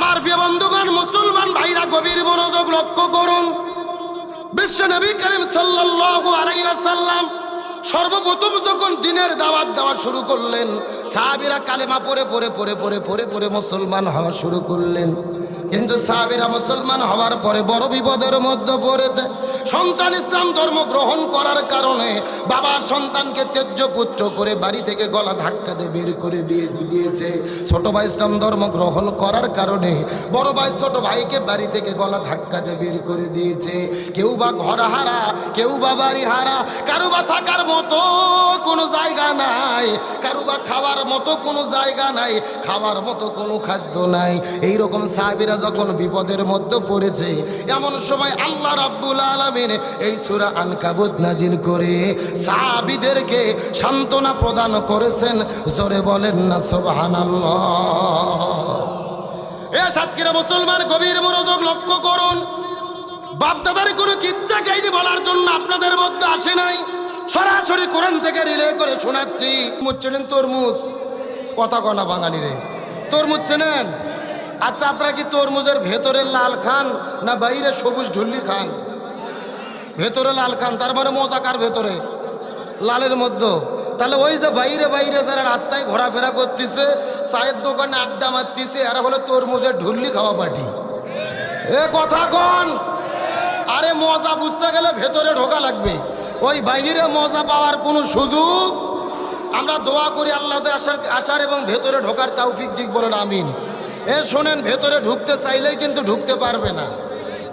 আমার প্রিয় বন্ধুগণ, মুসলমান ভাইরা গভীর মনোযোগ লক্ষ্য করুন। বিশ্ব নবী করিম সাল্লাল্লাহু আলাইহি ওয়াসাল্লাম সর্বপ্রথম যখন দিনের দাওয়াত দেওয়া শুরু করলেন, সাহাবীরা কালেমা পড়ে মুসলমান হওয়া শুরু করলেন। কিন্তু সাহাবীরা মুসলমান হওয়ার পরে বড় বিপদের মধ্যে পড়েছে। সন্তান ইসলাম ধর্ম গ্রহণ করার কারণে বাবার সন্তানকে ত্যায্য পুত্র করে বাড়ি থেকে গলা ধাক্কা দিয়ে বের করে দিয়েছে। ছোট ভাই ইসলাম ধর্ম গ্রহণ করার কারণে বড় ভাই ছোট ভাইকে বাড়ি থেকে গলা ধাক্কা দিয়ে বের করে দিয়েছে। কেউ বা ঘর হারা, কেউ বা বাড়ি হারা, কারো বা থাকার মতো কোনো জায়গা নাই, কারো বা খাওয়ার মতো কোনো জায়গা নাই, খাওয়ার মতো কোনো খাদ্য নাই। এইরকম সাহাবীরা যখন বিপদের মধ্যে পড়েছে, এমন সময় আল্লাহ রাব্বুল আলামিন এই সূরা আনকাবুত নাজিল করে সাহাবীদেরকে সান্ত্বনা প্রদান করেছেন। জোরে বলেন না সুবহানাল্লাহ। এ সাতক্ষীরা মুসলমান, গভীর মনোযোগ লক্ষ্য করুন। বাপদাদার কোনো কিচ্ছা কাহিনী বলার জন্য আপনাদের মধ্যে আসে নাই, সরাসরি কোরআন থেকে রিলে করে শোনাচ্ছি। চেনেন তরমুজ? কথা কনা বাঙালি রে, তরমুজ চেনেন? আচ্ছা, আপনারা কি তরমুজের ভেতরে লাল খান না বাইরে সবুজ ঢুল্লি খান? ভেতরে লাল খান, তার মানে মজাকার ভেতরে লালের মধ্যে। তাহলে ওই যে বাইরে বাইরে যারা রাস্তায় ঘোরাফেরা করতেছে, চায়ের দোকানে আড্ডা মারতেছে, এরা হলো তরমুজের ঢুল্লি খাওয়া পার্টি। এ কথা কন। আরে মজা বুঝতে গেলে ভেতরে ঢোকা লাগবে, ওই বাইরে মজা পাওয়ার কোনো সুযোগ। আমরা দোয়া করি আল্লাহ আসার এবং ভেতরে ঢোকার তৌফিক দিক, বলেন আমিন। এ শোনেন, ভেতরে ঢুকতে চাইলেই কিন্তু ঢুকতে পারবে না।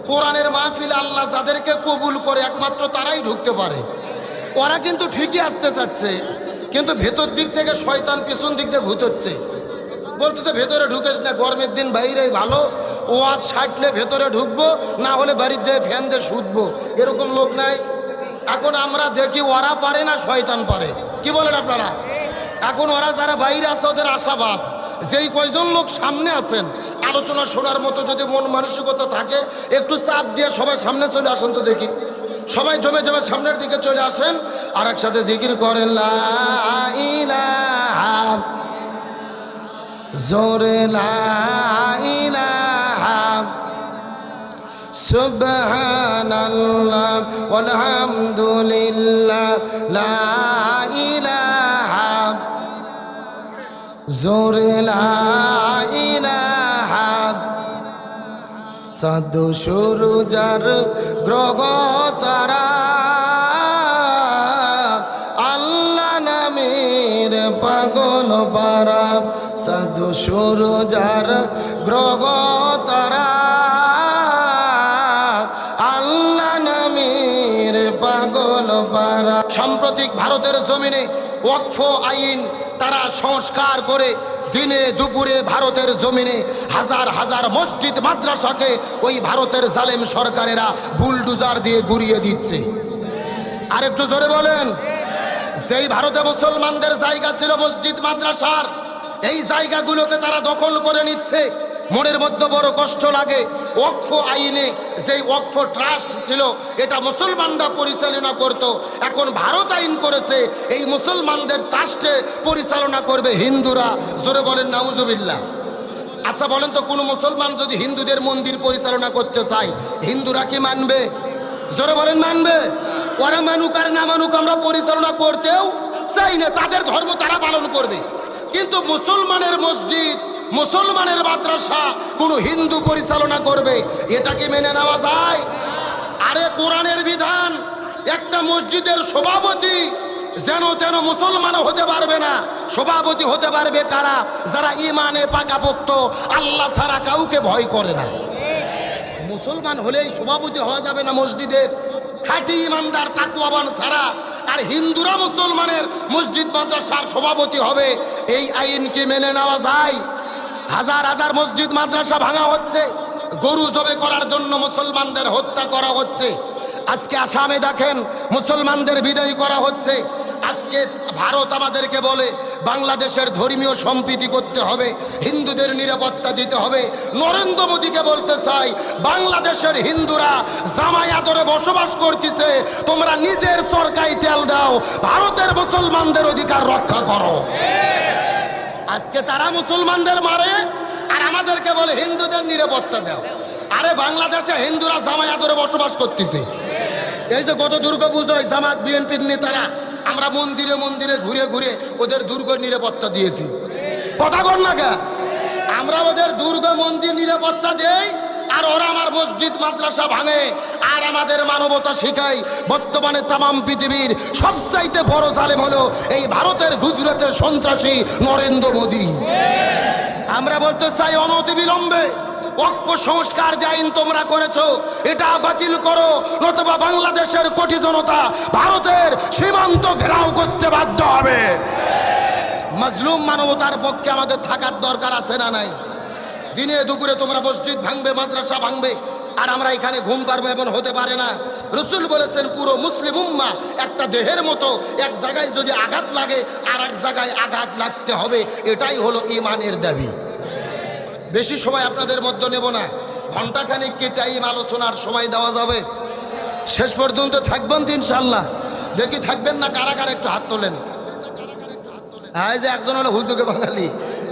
কোরআনের মাহফিলে আল্লাহ যাদেরকে কবুল করে একমাত্র তারাই ঢুকতে পারে। ওরা কিন্তু ঠিকই আসতে চাচ্ছে, কিন্তু ভেতর দিক থেকে শয়তান পিছন দিক দিয়ে ঘুরছে, বলতেছে ভেতরে ঢুকেস না, গরমের দিন বাইরেই ভালো, ওয়াজ সাটলে ভেতরে ঢুকবো, না হলে বাড়ির যেয়ে ফ্যান দিয়ে শুধবো। এরকম লোক নাই? এখন আমরা দেখি ওরা পারে না, শয়তান পারে। কি বলেন আপনারা? এখন ওরা যারা বাইরে আছে ওদের আশাবাদ, যেই কয়জন লোক সামনে আছেন আলোচনা শোনার মতো যদি মন মানসিকতা থাকে, একটু চাপ দিয়ে সবাই সামনে চলে আসেন তো দেখি। সবাই জমে জমে সামনের দিকে চলে আসেন, আর একসাথে জিকির করেন লা ইলাহা, জোরে লা ইলাহা সুবহানাল্লাহ ওয়ালহামদুলিল্লাহ লা ইলাহা, জোরে লা ইলাহা। সাধু সূরজার গ্রহ তারা, আল্লাহ নামের পাগল পারা। সাধু সূরজার গ্রহ তারা, আল্লাহ নামের পাগল পারা। সাম্প্রতিক ভারতের জমিনে ওয়াকফ আইন তারা সংস্কার করে দিনে দুপুরে ভারতের জমিনে হাজার হাজার মসজিদ মাদ্রাসাকে ওই ভারতের জালেম সরকারেরা বুলডুজার দিয়ে গুড়িয়ে দিচ্ছে। আর একটু জোরে বলেন। যেই ভারতে মুসলমানদের জায়গা ছিল মসজিদ মাদ্রাসার, এই জায়গাগুলোকে তারা দখল করে নিচ্ছে। মনের মধ্যে বড় কষ্ট লাগে। ওয়াকফ আইনে যেই ওয়াকফ ট্রাস্ট ছিল, এটা মুসলমানরা পরিচালনা করত। এখন ভারত আইন করেছে এই মুসলমানদের ট্রাস্টে পরিচালনা করবে হিন্দুরা। জোরে বলেন নাউজুবিল্লাহ। আচ্ছা বলেন তো, কোনো মুসলমান যদি হিন্দুদের মন্দির পরিচালনা করতে চায়, হিন্দুরা কি মানবে? জোরে বলেন মানবে? ওরা মানুক আর না মানুক, আমরা পরিচালনা করতেও চাই না, তাদের ধর্ম তারা পালন করবে। কিন্তু মুসলমানের মসজিদ, মুসলমানের মাদ্রাসা কোনো হিন্দু পরিচালনা করবে, এটা কি মেনে নেওয়া যায়? আরে কোরআনের বিধান, একটা মসজিদের সভাপতি যেন তেন মুসলমান হতে পারবে না। সভাপতি হতে পারবে কারা? যারা ইমানে পাকাপোক্ত, আল্লাহ ছাড়া কাউকে ভয় করে না। মুসলমান হলেই সভাপতি হওয়া যাবে না মসজিদের, খাঁটি ইমানদার তাকওয়াবান ছাড়া। আর হিন্দুরা মুসলমানের মসজিদ মাদ্রাসার সভাপতি হবে, এই আইন কি মেনে নেওয়া যায়? হাজার হাজার মসজিদ মাদ্রাসা ভাঙা হচ্ছে, গরু জবে করার জন্য মুসলমানদের হত্যা করা হচ্ছে। আজকে আসামে দেখেন মুসলমানদের বিদায় করা হচ্ছে। আজকে ভারত আমাদেরকে বলে বাংলাদেশের ধর্মীয় সম্প্রীতি করতে হবে, হিন্দুদের নিরাপত্তা দিতে হবে। নরেন্দ্র মোদীকে বলতে চাই, বাংলাদেশের হিন্দুরা জামাই আদরে বসবাস করতেছে, তোমরা নিজের চরকায় তেল দাও, ভারতের মুসলমানদের অধিকার রক্ষা করো। আজকে তারা মুসলমানদের মারে আর আমাদেরকে বলে হিন্দুদের নিরাপত্তা দাও। আরে বাংলাদেশে হিন্দুরা জামায়াত ধরে বসবাস করতেছে। এই যে গত দুর্গা পুজোয় জামাত বিএনপির নেতারা আমরা মন্দিরে মন্দিরে ঘুরে ঘুরে ওদের দুর্গ নিরাপত্তা দিয়েছি। কথা কর না কে? আমরা ওদের দুর্গ মন্দির নিরাপত্তা দেই, আর ওরা আমার মসজিদ মাদ্রাসা ভাঙে আর আমাদের মানবতা শিখায়। বর্তমানে তামাম পৃথিবীর সবচাইতে বড় জালেম হলো এই ভারতের গুজরাটের সন্ত্রাসী নরেন্দ্র মোদী। আমরা বলতে চাই অনতিবিলম্বে ওয়াকফ সংস্কার যে আইন তোমরা করেছো এটা বাতিল করো, নতুবা বাংলাদেশের কোটি জনতা ভারতের সীমান্ত ঘেরাও করতে বাধ্য হবে। মাজলুম মানবতার পক্ষে আমাদের থাকার দরকার আছে না নাই? দিনে দুপুরে তোমরা মসজিদ ভাঙবে, মাদ্রাসা ভাঙবে, আর আমরা এখানে ঘুম পারবো, এমন হতে পারে না। রসুল বলেছেন পুরো মুসলিম উম্মাহ একটা দেহের মতো, এক জায়গায় যদি আঘাত লাগে আর এক জায়গায় আঘাত লাগতে হবে, এটাই হলো ঈমানের দাবি। বেশি সময় আপনাদের মধ্যে নেব না, ঘন্টাখানিক কি টাইম আলোচনার সময় দেওয়া যাবে? শেষ পর্যন্ত থাকবেন তো ইনশাল্লাহ? দেখি থাকবেন না কারা কারা, একটু হাত তোলেন। হ্যাঁ, যে একজন হলো হুজুগে বাঙালি,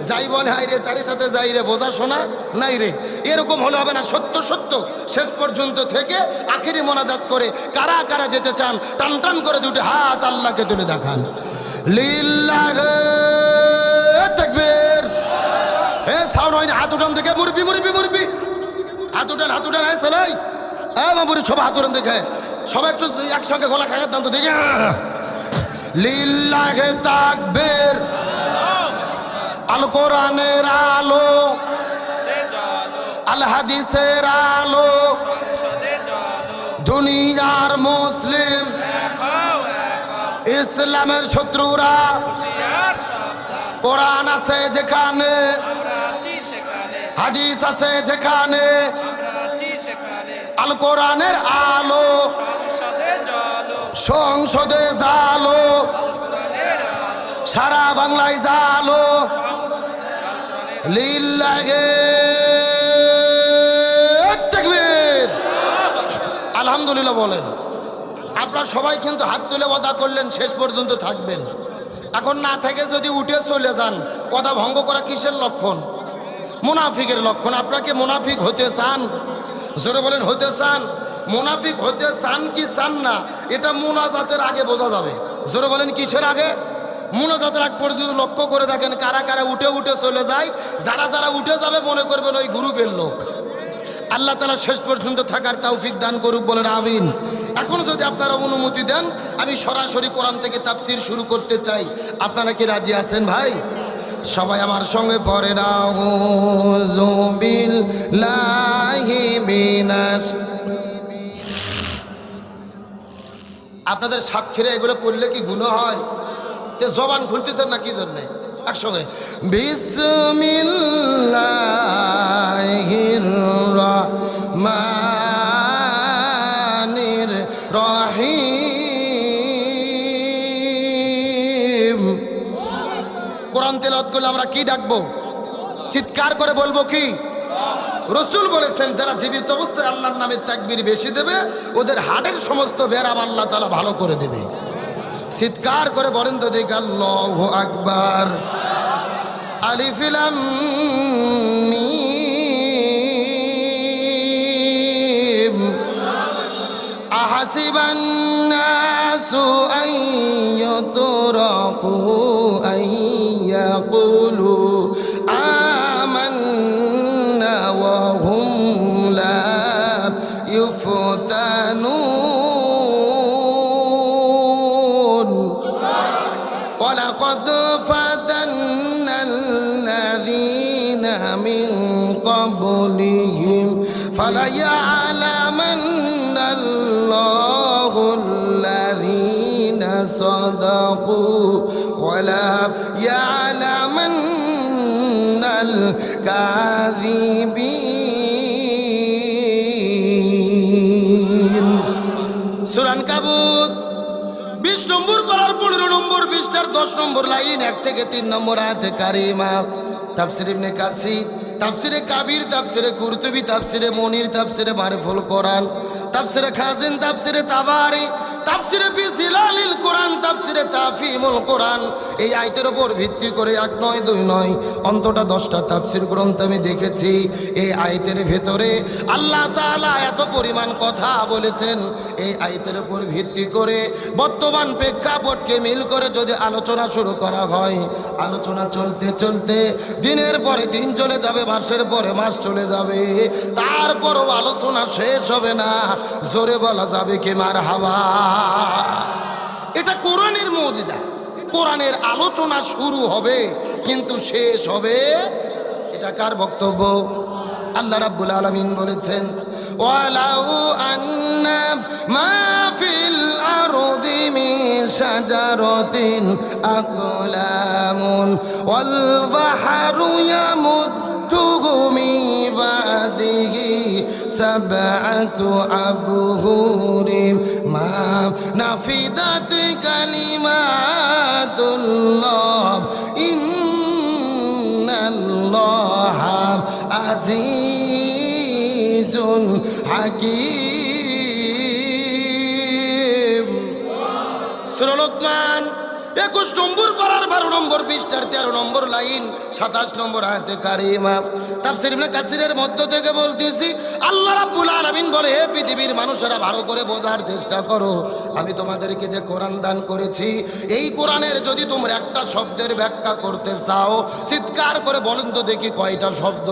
যাই বলে হাই রে তারই সাথে যাই রে, বোঝা শোনা নাই রে, এরকম হলে হবে না। সত্য সত্য শেষ পর্যন্ত থেকে আখিরি মোনাজাত করে কারা কারা যেতে চান টান টান করে দুটো হাত আল্লাহকে তুলে দেখান। লিল্লাহি তাকবীর। এ সাউন্ড হয় না, হাত উঠান থেকে মুরবি মুরবি মুরবি, হাত উঠান হাত উঠান। হ্যাঁ সেলাই, হ্যাঁ মামুরি সব হাত উঠান দেখে, সবাই একটু একসঙ্গে গলা খাগার দান তো দেখে। লিল্লাহি তাকবীর। আল কোরআনের আলো, আল হাদিসের আলো, দুনিয়ার মুসলিম ইসলামের শত্রুরা, কোরআন আছে যেখানে, হাদিস আছে যেখানে, আল কোরআনের আলো সংসদে জালো, সারা বাংলায় জালো। লিল্লাহি তাকবীর। আলহামদুলিল্লাহ বলেন। আপনারা সবাই কিন্তু হাত তুলে ওয়াদা করলেন শেষ পর্যন্ত থাকবেন। এখন না থেকে যদি উঠে চলে যান, ওয়াদা ভঙ্গ করা কিসের লক্ষণ? মুনাফিকের লক্ষণ। আপনাকে মুনাফিক হতে চান? জোরে বলেন, হতে চান? মুনাফিক হতে চান কি চান না এটা মুনাজাতের আগে বোঝা যাবে। জোরে বলেন, কিসের আগে? মুনাজাতের আগ পর্যন্ত লক্ষ্য করে দেখেন কারা কারা উঠে উঠে চলে যায়। যারা যারা উঠে যাবে মনে করবেন ওই গ্রুপের লোক। আল্লাহ তাআলা শেষ পর্যন্ত থাকার তৌফিক দান করুক, বলেন আমিন। এখন যদি আপনারা অনুমতি দেন আমি সরাসরি কোরআন থেকে তাফসীর শুরু করতে চাই। আপনারা কি রাজি আছেন ভাই? সবাই আমার সঙ্গে পড়েন আউযু বিল্লাহি মিনাশ। আপনাদের সাক্ষীরা এগুলো পড়লে কি গুনাহ হয়? জবান খুলতেছেন না কি জন্যে? একসঙ্গে বিসমিল্লাহির রহমানির রহিম। কোরআন তেলাওয়াত করলে আমরা কি ডাকবো? চিৎকার করে বলবো কি? রসুল বলেছেন যারা জীবিত অবস্থায় আল্লাহর নামে তাকবীর বেশি দেবে ওদের হাড়ের সমস্ত ব্যারাম আল্লাহ তাআলা ভালো করে দেবে। চিৎকার করে বলেন তো দেখ, আল্লাহু আকবার। আলিফ লাম মিম। আহাসিবান নাসু আন ইউতরাকু আন ইয়াকুলু আমান্না ওয়া হুম লা ইফতানুন। ওয়ালাকাদ ফাতান্না আল্লাযীনা মিন ক্বাবলিহিম ফালায়া'লামান্না আল্লাহু আল্লাযীনা সাদাকু ওয়ালা ইয়া'লামান্নাল কাযিবিন। সূরা আনকাবুত 20 নম্বর পারার 15 নম্বর 20টার 10 নম্বর লাইন 1 থেকে 3 নম্বর আয়াতে কারিমা। তাফসীর ইবনে কাসির, তাফসীরে কাবির, তাফসীরে কুরতুবী, তাফসীরে মুনির, তাফসীরে মারিফুল কোরআন, তাফসিরে খাজিন, তাফসিরে তাবারি, তাফসিরে ফি জিলালিল কোরআন, তাফসিরে তাফহিমুল কোরআন। এই আয়াতের উপর ভিত্তি করে এক নয় দুই নয় অন্তত 10টা তাফসির গ্রন্থ আমি দেখেছি। এই আয়াতের ভেতরে আল্লাহ তাআলা এত পরিমাণ কথা বলেছেন। এই আয়াতের উপর ভিত্তি করে বর্তমান প্রেক্ষাপটকে মিল করে যদি আলোচনা শুরু করা হয়, আলোচনা চলতে চলতে দিনের পরে দিন চলে যাবে, মাসের পরে মাস চলে যাবে, তারপরও আলোচনা শেষ হবে না। জোরে বলা যাবে কি মারহাবা। এটা কোরআনের মুজিজা। কোরআনের আলোচনা শুরু হবে কিন্তু শেষ হবে, এটা কার বক্তব্য? আল্লাহ রাব্বুল আলামিন বলেছেন, ওয়ালাউ আন্না মা ফিল আরদি মিন শাজারাতিন আকলামুন ওয়াল বাহরু ইয়ামুদ্দুহু মিন বাদিহি সাবআতু আবহুরিন মা নাফিদাত কালিমাতুল্লাহ ইন্নাল্লাহা আজিজুন হাকিম। সূরা লোকমান 21 নম্বর পারার 12 নম্বর পৃষ্ঠার 13 নম্বর লাইন 27 নম্বর আয়াতে কারিমা। তাফসীর ইবনে কাসিরের মধ্য থেকে বলতেছি, আল্লাহ রাব্বুল আলামিন বলে, হে পৃথিবীর মানুষেরা ভালো করে বোঝার চেষ্টা করো, আমি তোমাদেরকে যে কোরআন দান করেছি, এই কোরআনের যদি তোমরা একটা শব্দের ব্যাখ্যা করতে চাও, চিৎকার করে বলেন তো দেখি কয়টা শব্দ?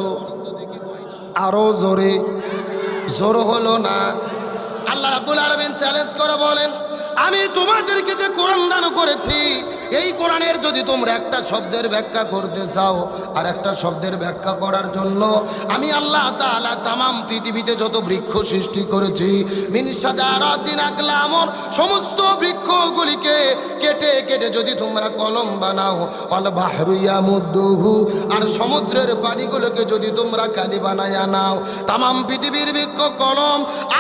আরো জোরে, জোর হলো না। আল্লাহ রাব্বুল আলামিন চ্যালেঞ্জ করে বলেন, আমি তোমাদেরকে যে কোরআন দান করেছি, এই কোরআনের যদি তোমরা একটা শব্দের ব্যাখ্যা করতে চাও, আর একটা শব্দের ব্যাখ্যা করার জন্য আমি আল্লাহ তাআলা তামাম পৃথিবীতে যত বৃক্ষ সৃষ্টি করেছি, মিন শাজারাতিন আকলামুন, সমস্ত বৃক্ষগুলিকে কেটে কেটে যদি তোমরা কলম বানাও, ওয়াল বাহরু ইয়ামুদ্দুহু, আর সমুদ্রের পানিগুলোকে যদি তোমরা কালি বানায়া নাও, তামাম পৃথিবীর বৃক্ষ কলম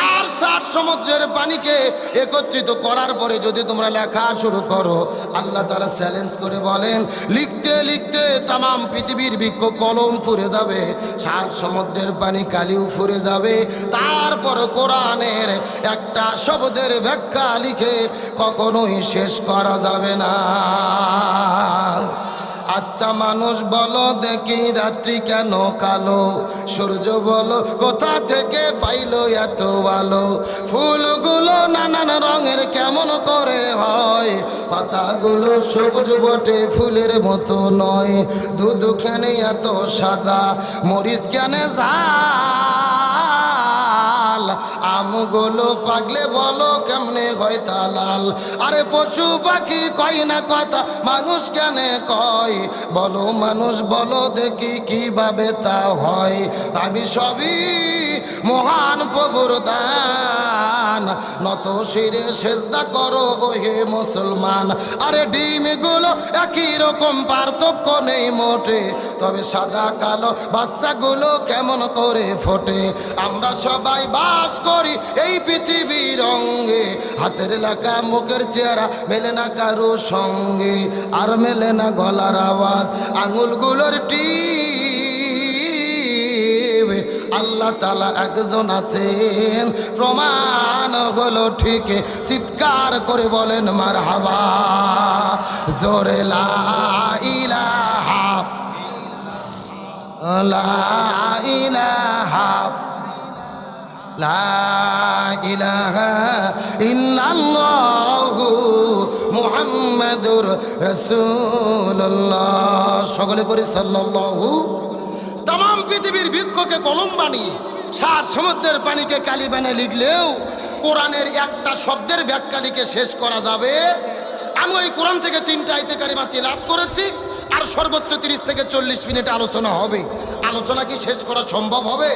আর 60 সমুদ্রের পানিকে একত্রিত করার পরে যদি তোমরা লেখা শুরু করো, আল্লাহ তাআলা চ্যালেঞ্জ করে বলেন, লিখতে লিখতে তামাম পৃথিবীর বৃক্ষ কলম ফুরে যাবে, 60 সমুদ্রের পানি কালিও ফুরে যাবে, তারপর কোরআনের একটা শব্দের ব্যাখ্যা লিখে কখনোই শেষ করা যাবে না। আচ্ছা মানুষ বলো দেখি, রাত্রি কেন কালো? সূর্য বলো কোথা থেকে পাইলো এত আলো? ফুলগুলো নানান রঙের কেমন করে হয়? পাতাগুলো সবুজ বটে ফুলের মতো নয়। দুধ কেন এত সাদা? মরিচ কেন ঝাল? আমগুলো পাগলে বলো কেমনে হয় তা লাল? আরে পশু পাখি কয় না কথা, মানুষ কেন কয়? বলো মানুষ বলো দেখি কিভাবে তা হয়? ভাবি সবই মহান প্রভুর দান, নত শিরে সেজদা করো ও হে মুসলমান। আরে ডিমগুলো একই রকম, পার্থক্য নেই মোটে, তবে সাদা কালো বাচ্চাগুলো কেমন করে ফোটে? আমরা সবাই বাস করি এই পৃথিবীর রঙে, হাতের লেখা মুখের চেহারা মেলে না কারো সঙ্গে, আর মেলে না গলার আওয়াজ আঙুলগুলোর টিপ। আল্লাহ তাআলা একজন আছেন, প্রমাণ হলো ঠিক, চিৎকার করে বলেন মারহাবা। জোরে লা ইলাহা লা ইলাহা লা ইলাহা ইল্লাল্লাহু মুহাম্মাদুর রাসূলুল্লাহ। সকলে পড়ি সাল্লাল্লাহু। তামাম পৃথিবীর বৃক্ষকে কলম বানিয়ে 60 সমুদ্রের পানিকে কালি বানিয়ে লিখলেও কোরআনের একটা শব্দের ব্যাখ্যা লিখে শেষ করা যাবে? আমি ওই কোরআন থেকে 3টা আয়াতে কারিমা তিলাওয়াত করেছি, আর সর্বোচ্চ 30 থেকে 40 মিনিট আলোচনা হবে। আলোচনা কি শেষ করা সম্ভব হবে?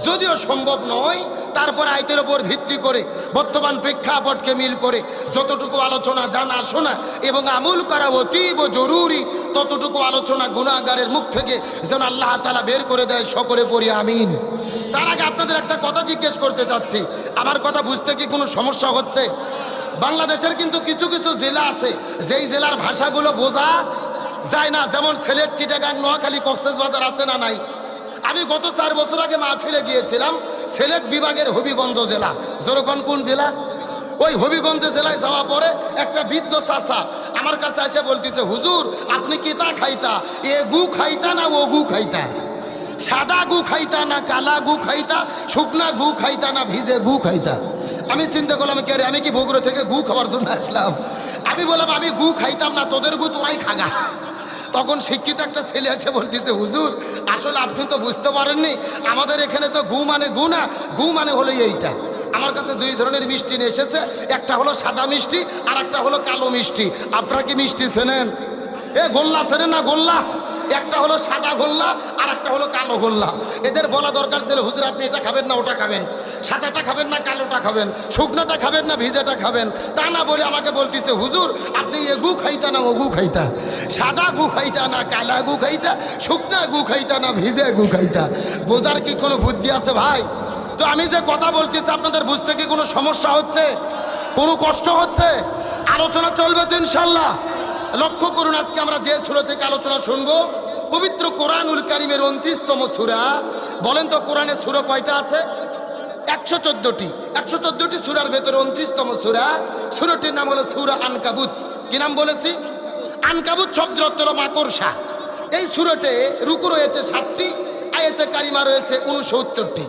যদিও সম্ভব নয়, তারপর আয়াতের উপর ভিত্তি করে বর্তমান প্রেক্ষাপটকে মিল করে যতটুকু আলোচনা জানা শোনা এবং আমল করা অতীব জরুরি, ততটুকু আলোচনা গুনাহগারের মুখ থেকে যেন আল্লাহ তাআলা বের করে দেয়। সকলে পড়ি আমিন। তার আগে আপনাদের একটা কথা জিজ্ঞেস করতে চাচ্ছি, আমার কথা বুঝতে কি কোনো সমস্যা হচ্ছে? বাংলাদেশের কিন্তু কিছু কিছু জেলা আছে যেই জেলার ভাষাগুলো বোঝা যায় না, যেমন সিলেট, চিটাগাং, নোয়াখালী, কক্সবাজার আছে না নাই? আমি গত 4 বছর আগে মাহফিলে গিয়েছিলাম সিলেট বিভাগের হবিগঞ্জ জেলা। জোরকন কোন জেলা? ওই হবিগঞ্জ জেলায় যাওয়া পরে একটা বৃদ্ধ চাচা আমার কাছে এসে বলতেছে, হুজুর আপনি কি তা খাইতা? এ গু খাইতা না ও গু খাইতা? সাদা গু খাইতা না কালা গু খাইতা? শুকনা গু খাইতা না ভিজে গু খাইতা? আমি চিন্তা করলাম, কে রে, আমি কি বগুড়া থেকে গু খাওয়ার জন্য আসলাম? আমি বললাম আমি গু খাইতাম না, তোদের গু তোরাই খাগা। তখন শিক্ষিত একটা ছেলে এসে বলতেছে, হুজুর আসলে আপনি তো বুঝতে পারেননি, আমাদের এখানে তো গু মানে গু না, গু মানে হলো এইটা। আমার কাছে 2 ধরনের মিষ্টি নিয়ে এসেছে, একটা হলো সাদা মিষ্টি আর একটা হলো কালো মিষ্টি। আপনারা কি মিষ্টি চেনেন? এ গোল্লা চেনেন না? গোল্লা একটা হলো সাদা গোল্লা আর একটা হলো কালো গোল্লা। এদের বলা দরকার ছিল, হুজুর আপনি এটা খাবেন না ওটা খাবেন, সাদাটা খাবেন না কালোটা খাবেন, শুকনোটা খাবেন না ভিজাটা খাবেন। তা না বলে আমাকে বলতেছে, হুজুর আপনি এ গু খাইতা না ও গু খাইতা? সাদা গু খাইতা না কালা গু খাইতা? শুকনা গু খাইতা না ভিজে গু খাইতা? বোঝার কি কোনো বুদ্ধি আছে ভাই? তো আমি যে কথা বলতেছি আপনাদের বুঝতে কি কোনো সমস্যা হচ্ছে? কোনো কষ্ট হচ্ছে? আলোচনা চলবে তো ইনশাল্লাহ। লক্ষ্য করুন, আজকে আমরা যে সূরা থেকে আলোচনা শুনবো, পবিত্র কোরআনুল কারীমের 29তম সূরা। বলেন তো কোরআনে সূরা কয়টা আছে? 114টি। 114টি সূরার ভেতরে 29তম সূরা, সূরাটির নাম হলো সূরা আনকাবুত। কি নাম বলেছি? আনকাবুত শব্দের অর্থ হলো মাকড়সা। এই সূরাতে রুকু রয়েছে 7টি, আয়াতে কারিমা রয়েছে 69টি।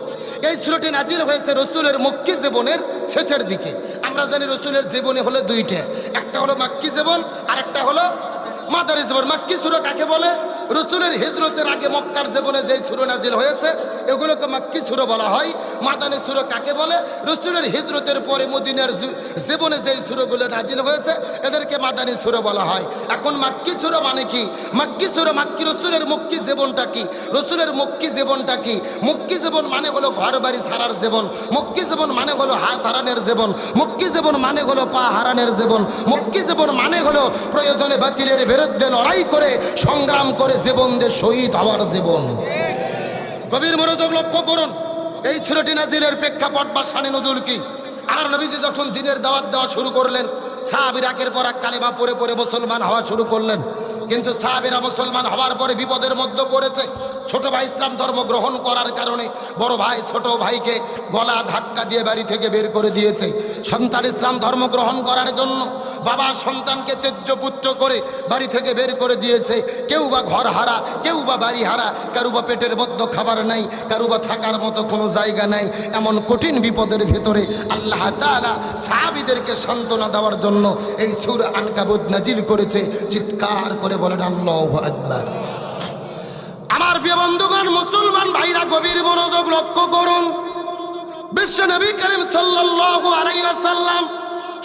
এই সূরাটি নাজিল হয়েছে রসুলের মক্কি জীবনের শেষের দিকে। আমরা জানি রসুলের জীবনে হলো 2টা, একটা হলো মাক্কি জীবন আর একটা হলো মাদানী জীবন। মাক্কি সূরা কাকে বলে? রসুলের হিজরতের আগে মক্কার জীবনে যেই সূরা নাজিল হয়েছে এগুলোকে মাক্কি সূরা বলা হয়। মাদানী সূরা কাকে বলে? রসুলের হিজরতের পরে মদিনার জীবনে যেই সূরাগুলো নাজিল হয়েছে এদেরকে মাদানী সূরা বলা হয়। এখন মাক্কি সূরা মানে কি? মাক্কি সূরা মাক্কি, রসুলের মক্কি জীবনটা কি? রসুলের মক্কি জীবনটা কি? মক্কি জীবন মানে হলো ঘর বাড়ি ছাড়ার জীবন। মক্কি জীবন মানে হলো হাত হারানোর জীবন। মক্কি জীবন মানে হলো পা হারানোর জীবন। মক্কি জীবন মানে হলো প্রয়োজনে বাতিলের বিরুদ্ধে লড়াই করে সংগ্রাম করে জীবন দিয়ে শহীদ হওয়ার জীবন। গভীর মনোযোগ লক্ষ্য করুন, এই সূরাটি নাজিলের প্রেক্ষাপট বা শানে নজুল কি? আমার নবীজি যখন দ্বীনের দাওয়াত দেওয়া শুরু করলেন, সাহাবীরা একের পর এক কালেমা পড়ে পড়ে মুসলমান হওয়া শুরু করলেন। কিন্তু সাহাবীরা মুসলমান হওয়ার পরে বিপদের মধ্যে পড়েছে। ছোট ভাই ইসলাম ধর্ম গ্রহণ করার কারণে বড় ভাই ছোট ভাইকে গলা ধাক্কা দিয়ে বাড়ি থেকে বের করে দিয়েছে। সন্তান ইসলাম ধর্ম গ্রহণ করার জন্য বাবা সন্তানকে ত্যায্য পুত্র করে বাড়ি থেকে বের করে দিয়েছে। কেউ বা ঘর হারা, কেউ বা বাড়ি হারা, কারু বা পেটের মধ্যে খাবার নাই, কারু বা থাকার মতো কোনো জায়গা নাই। এমন কঠিন বিপদের ভেতরে আল্লাহ তাআলা সাহাবীদেরকে সান্ত্বনা দেওয়ার জন্য এই সূরা আনকাবুত নাজিল করেছে। চিৎকার করে বলেন আল্লাহু আকবার। আমার প্রিয় বন্ধুগণ, মুসলমান ভাইরা গভীর মনোযোগ লক্ষ্য করুন। বিশ্ব নবী করিম সাল্লাল্লাহু আলাইহি ওয়াসাল্লাম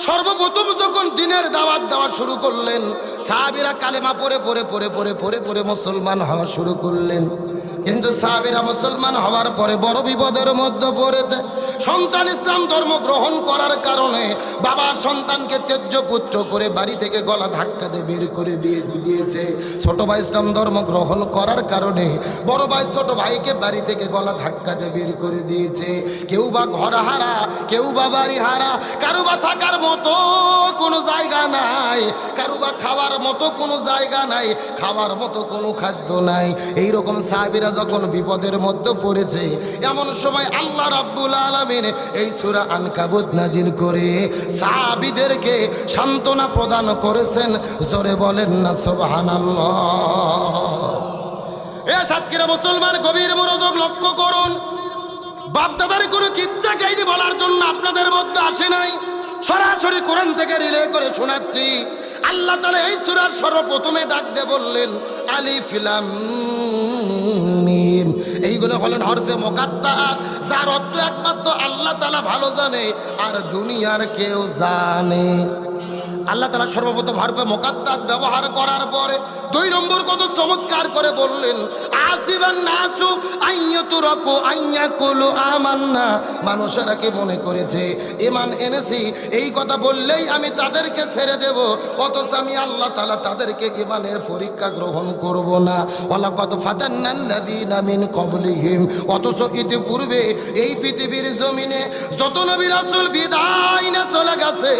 সর্বপ্রথম যখন দ্বীনের দাওয়াত দেওয়া শুরু করলেন, সাহাবীরা কালেমা পড়ে পড়ে পড়ে পড়ে পড়ে পড়ে মুসলমান হওয়া শুরু করলেন। কিন্তু সাহাবীরা মুসলমান হওয়ার পরে বড় বিপদের মধ্যে পড়েছে। সন্তান ইসলাম ধর্ম গ্রহণ করার কারণে বাবার সন্তানকে ত্যায্য পুত্র করে বাড়ি থেকে গলা ধাক্কা দিয়ে বের করে দিয়েছে। ছোট ভাই ইসলাম ধর্ম গ্রহণ করার কারণে বড় ভাই ছোট ভাইকে বাড়ি থেকে গলা ধাক্কা দিয়ে বের করে দিয়েছে। কেউ বা ঘর হারা, কেউ বা বাড়ি হারা, কারো বা থাকার মতো কোনো জায়গা নাই, কারো বা খাওয়ার মতো কোনো জায়গা নাই, খাওয়ার মতো কোনো খাদ্য নাই। এইরকম সাহাবীরা যখন বিপদের মধ্যে পড়েছে, এমন সময় আল্লাহ রাব্বুল আলামিন এই সূরা আনকাবুত নাজিল করে সাহাবীদেরকে সান্ত্বনা প্রদান করেছেন। জোরে বলেন না সুবহানাল্লাহ। এ সাতক্ষীরা মুসলমান গভীর মনোযোগ লক্ষ্য করুন। বাপদাদার কোনো কিচ্ছা কাহিনী বলার জন্য আপনাদের মধ্যে আসে নাই, সরাসরি কোরআন থেকে রিলে করে শোনাচ্ছি। আল্লাহ তাআলা এই সূরার সর্বপ্রথমে ডাক দিয়ে বললেন আলিফ লাম মিম। এইগুলো হলেন হরফে মুকাত্তাআত, যার অর্থ একমাত্র আল্লাহ তাআলা ভালো জানে আর দুনিয়ার কেউ জানে। আল্লাহ তাআলা সর্বপ্রথম হরফে মুকাত্তাআত ব্যবহার করার পরে 2 নম্বর কত চমৎকার করে বললেন আসিবান নাসু আইয়াতুরাকু আইয়াকুলু আমান্না। মানুষেরা কি মনে করেছে ঈমান এনেছি এই কথা বললেই আমি তাদেরকে ছেড়ে দেব, অথচ আমি আল্লাহ তাআলা তাদেরকে ঈমানের পরীক্ষা গ্রহণ করব না। ওয়ালাকাদ ফাতান্নাল্লাযীনা মিন ক্বাবলিহিম, অথচ ইতিপূর্বে এই পৃথিবীর জমিনে যত নবী রাসূল বিদায় নিয়ে চলে গেছে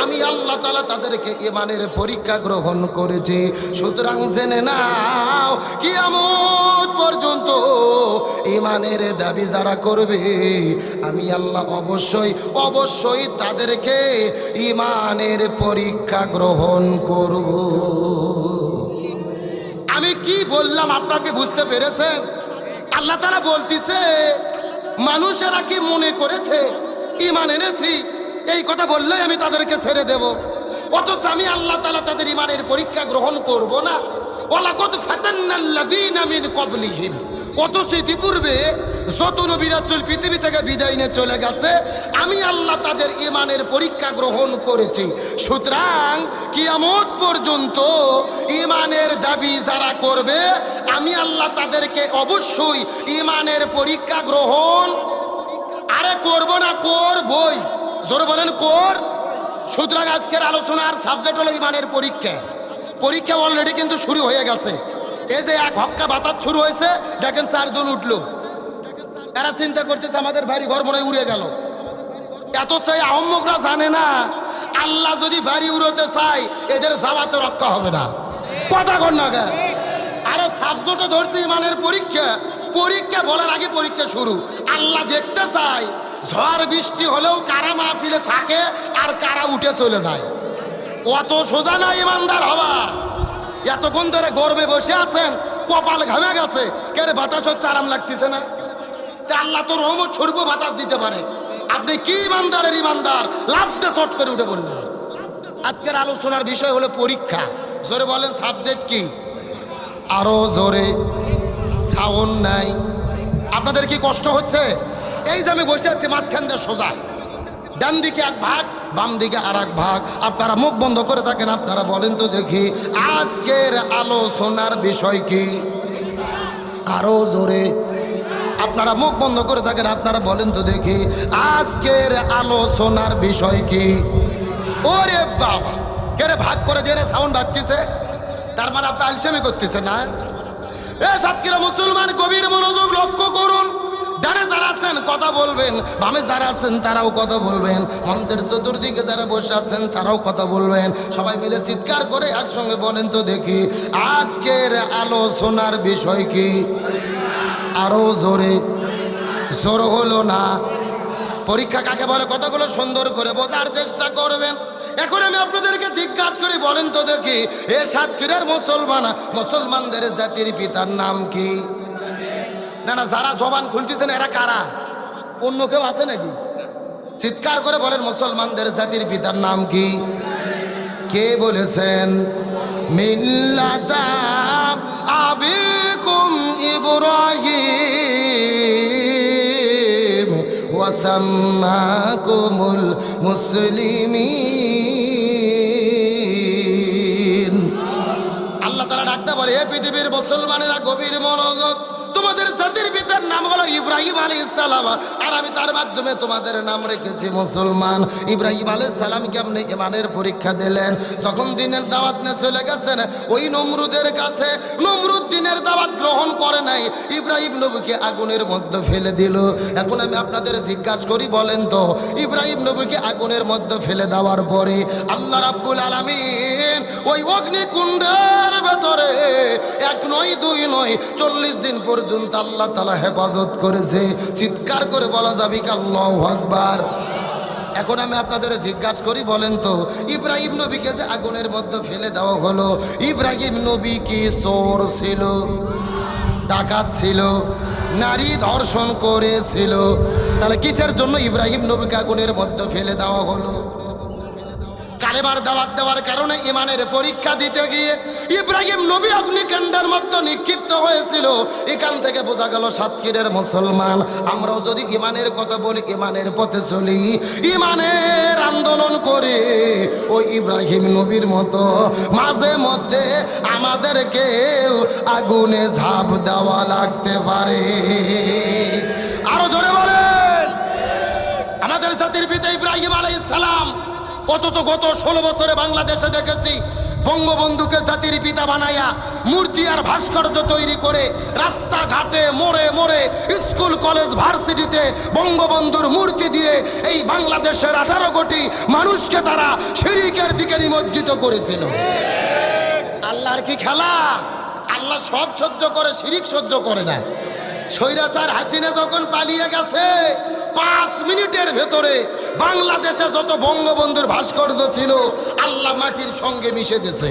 আমি আল্লাহ তাআলা তাদেরকে ঈমানের পরীক্ষা গ্রহণ করেছে। সুতরাং জেনে নাও কিয়ামত কিয়ামত পর্যন্ত ইমানের দাবি যারা করবে আমি আল্লাহ অবশ্যই তাদেরকে ইমানের পরীক্ষা গ্রহণ করব। আমি কি বললাম আপনাকে বুঝতে পেরেছেন? আল্লাহ তাআলা বলতিছে মানুষেরা কি মনে করেছে ইমান এনেছি এই কথা বললেই আমি তাদেরকে ছেড়ে দেব, অথচ আমি আল্লাহ তাআলা তাদের ইমানের পরীক্ষা গ্রহণ করব না। ওয়ালাকাদ ফাতান্নাল্লাযীনা মিন ক্বাবলিহিম, অথচ ইতিপূর্বে যত নবী রাসূল পৃথিবী থেকে বিদায় নিয়ে চলে গেছে আমি আল্লাহ তাদের ইমানের পরীক্ষা গ্রহণ করেছি। সুতরাং কিয়ামত পর্যন্ত ইমানের দাবি যারা করবে আমি আল্লাহ তাদেরকে অবশ্যই ইমানের পরীক্ষা গ্রহণ আরে করব না, করবই। জোরে বলেন কর। সুতরাং আজকের আলোচনার সাবজেক্ট হলো ইমানের পরীক্ষা। পরীক্ষা অলরেডি কিন্তু শুরু হয়ে গেছে। এই যে এক হক্কা বাতাস শুরু হয়েছে, দেখেন 4 জন উঠলো। এরা চিন্তা করতেছে আমাদের বাড়ি ঘর মনে হয় উড়ে গেল। এত চাই আহম্মকরা জানে না আল্লাহ যদি বাড়ি উড়তে চায় এদের যাওয়াতে রক্ষা হবে না। কথা কর না গে। আরে সাবজেক্টে ধরছে ইমানের পরীক্ষা। পরীক্ষা বলার আগে পরীক্ষা শুরু। আল্লাহ দেখতে চায় ঝড় বৃষ্টি হলেও কারা মাহফিলে থাকে আর কারা উঠে চলে যায়। অত সোজা না ইমানদার হওয়া। এতক্ষণ ধরে গর্বে বসে আছেন, কপাল ঘামে গেছে, কেন বাতাস হচ্ছে আরাম লাগতেছে না? আল্লাহ তো রহমত ছড়ব বাতাস দিতে পারে। আপনি কি ইমানদারের ইমানদার লাভতে চট করে উঠে বললেন। আজকের আলোচনার বিষয় হলো পরীক্ষা। জোরে বলেন সাবজেক্ট কি? আরো জোরে, সাউন্ড নাই। আপনাদের কি কষ্ট হচ্ছে? এই যে আমি বসে আছি মাঝখান দিয়ে সোজা, ডান দিকে এক ভাগ বাম দিকে আর এক ভাগ। আপনারা মুখ বন্ধ করে থাকেন, আপনারা বলেন তো দেখি আজকের আলোচনার বিষয় কি? আরো জোরে। আপনারা মুখ বন্ধ করে থাকেন, আপনারা বলেন তো দেখি আজকের আলোচনার বিষয় কি? ওরে বাবা, কেন ভাগ করে জেনে সাউন্ড বাজতেছে? তার মানে আপনি আলসেমি করতেছে না? এ সাতক্ষীরা মুসলমান গভীর মনোযোগ লক্ষ্য করুন। ডানে যারা আছেন কথা বলবেন, বামে যারা আছেন তারাও কথা বলবেন, মঞ্চের চতুর্দিকে যারা বসে আছেন তারাও কথা বলবেন। সবাই মিলে চিৎকার করে একসঙ্গে বলেন তো দেখি আজকের আলোচনার বিষয় কি? আরো জোরে। জোর হলো না। পরীক্ষা কাকে বলে কথাগুলো সুন্দর করে বোঝার চেষ্টা করবেন। এখন আমি আপনাদেরকে জিজ্ঞাসা করি, বলেন তো দেখি এ সাতক্ষীরার মুসলমানদের জাতির পিতার নাম কি? না না, যারা জবান খুলতেছেন এরা কারা? অন্য কেউ আছে নাকি? চিৎকার করে বলেন মুসলমানদের জাতির পিতার নাম কি? কে বলেছেন? মিল্লাতা আবিকুম ইব্রাহিম ওয়াসাম্মাকুমুল মুসলিমিন। আল্লাহ তাআলা ডাকতে বলে হে পৃথিবীর মুসলমানেরা গভীর মনোযোগ। তোমাদের জাতির পিতার নাম হলো ইব্রাহিম আলাইহিস সালাম, আর আমি তার মাধ্যমে তোমাদের নাম রেখেছি মুসলমান। ইব্রাহিম আলাইহিস সালামকে আপনি ইমানের পরীক্ষা দিলেন। যখন দিনের দাওয়াত নিয়ে চলে গেছেন ওই নমরুদের কাছে, নমরুদ দিনের দাওয়াত গ্রহণ করে নাই, ইব্রাহিম নবীকে আগুনের মধ্যে ফেলে দিল। এখন আমি আপনাদের জিজ্ঞাসা করি, বলেন তো ইব্রাহিম নবীকে আগুনের মধ্যে ফেলে দেওয়ার পরে আল্লাহ রাব্বুল আলামিন ওই অগ্নিকুণ্ডের ভেতরে 1 নয় 2 নয় 40 দিন পর্যন্ত আল্লাহ তাআলা হেফাজত করেছে। চিৎকার করে বলা যাবে কি আল্লাহু আকবার? এখন আমি আপনাদের জিজ্ঞাসা করি, বলেন তো ইব্রাহিম নবীকে যে আগুনের মধ্যে ফেলে দেওয়া হলো, ইব্রাহিম নবী কি চোর ছিল, ডাকাত ছিল, নারী ধর্ষণ করেছিল? তাহলে কিসের জন্য ইব্রাহিম নবীকে আগুনের মধ্যে ফেলে দেওয়া হলো? কালেমার দাওয়াত দেওয়ার কারণে ইমানের পরীক্ষা দিতে গিয়ে ইব্রাহিম নবী অগ্নিকাণ্ডের মধ্যে নিক্ষিপ্ত হয়েছিল। এখান থেকে বোঝা গেল সাতক্ষীরের মুসলমান আমরাও যদি ইমানের কথা বলি, ইমানের পথে চলি, ইমানের আন্দোলন করে ওই ইব্রাহিম নবীর মতো মাঝে মধ্যে আমাদেরকে আগুনে ঝাঁপ দেওয়া লাগতে পারে। আরো জোরে বলেন। আমাদের জাতির পিতা ইব্রাহিম আলাইহিস সালাম, অথচ গত 16 বছরে বাংলাদেশে দেখেছি বঙ্গবন্ধুকে জাতির পিতা বানাইয়া মূর্তি আর ভাস্কর্য তৈরি করে রাস্তাঘাটে মোড়ে মোড়ে স্কুল কলেজ ভার্সিটিতে বঙ্গবন্ধুর মূর্তি দিয়ে এই বাংলাদেশের 18 কোটি মানুষকে তারা শিরকের দিকে নিমজ্জিত করেছিল। আল্লাহর কি খেলা? আল্লাহ সব সহ্য করে, শিরিক সহ্য করে না। স্বৈরাচার হাসিনা যখন পালিয়ে গেছে 5 মিনিটের ভেতরে বাংলাদেশে যত বঙ্গবন্ধুর ভাস্কর্য ছিল আল্লাহ মাটির সঙ্গে মিশে দিয়েছে।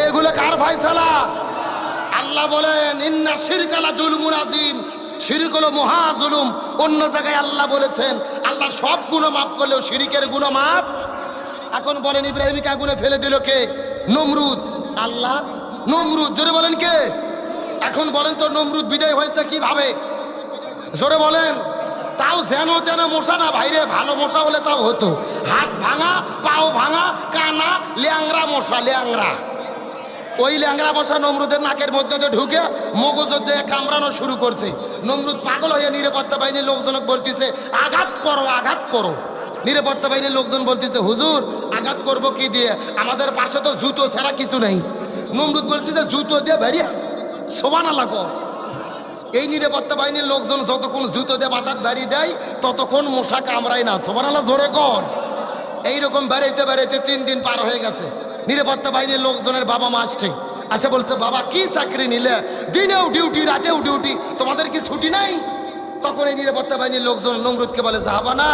এগুলো কার ফয়সালা? আল্লাহ বলেন ইন্না শিরকালা জুলমুন আযীম, শিরিক হলো মহা জুলুম। অন্য জায়গায় আল্লাহ বলেছেন আল্লাহ সব গুনাহ মাফ করলেও শিরিকের গুনাহ মাফ। এখন বলেন ইব্রাহিমকে আগুনে ফেলে দিল কে? নমরুদ। আল্লাহ নমরুদ, জোরে বলেন কে? এখন বলেন তো নমরুদ বিদায় হয়েছে কিভাবে? জোরে বলেন। তাও যেন তেন মশা না ভাইরে, ভালো মশা হলে তাও হতো। হাত ভাঙা, পাও ভাঙা, কানা, ল্যাংরা মশা, ল্যাংরা। ওই ল্যাংরা মশা নমরুদের নাকের মধ্যে দিয়ে ঢুকে মগজের যে কামড়ানো শুরু করছে। নমরুদ পাগল হয়ে নিরাপত্তা বাহিনীর লোকজনক বলতেছে আঘাত করো, আঘাত করো। নিরাপত্তা বাহিনীর লোকজন বলতেছে হুজুর আঘাত করব কি দিয়ে? আমাদের পাশে তো জুতো ছাড়া কিছু নেই। নমরুদ বলতেছে জুতো দিয়ে বেরিয়ে সুবহানাল্লাহ। এই নিরাপত্তা বাহিনীর লোকজন যতক্ষণ জুতো দিয়ে মাথার বাড়ি দেয় ততক্ষণ মশা কামড়ায় না। সুবহানাল্লাহ জোরে কর। এইরকম বেড়াইতে বেড়াইতে 3 দিন পার হয়ে গেছে। নিরাপত্তা বাহিনীর লোকজনের বাবা মা আসছে, আসে বলছে বাবা কি চাকরি নিলে? দিনেও ডিউটি, রাতেও ডিউটি, তোমাদের কি ছুটি নাই? তখন এই নিরাপত্তা বাহিনীর লোকজন নমরুদকে বলে যাবা না,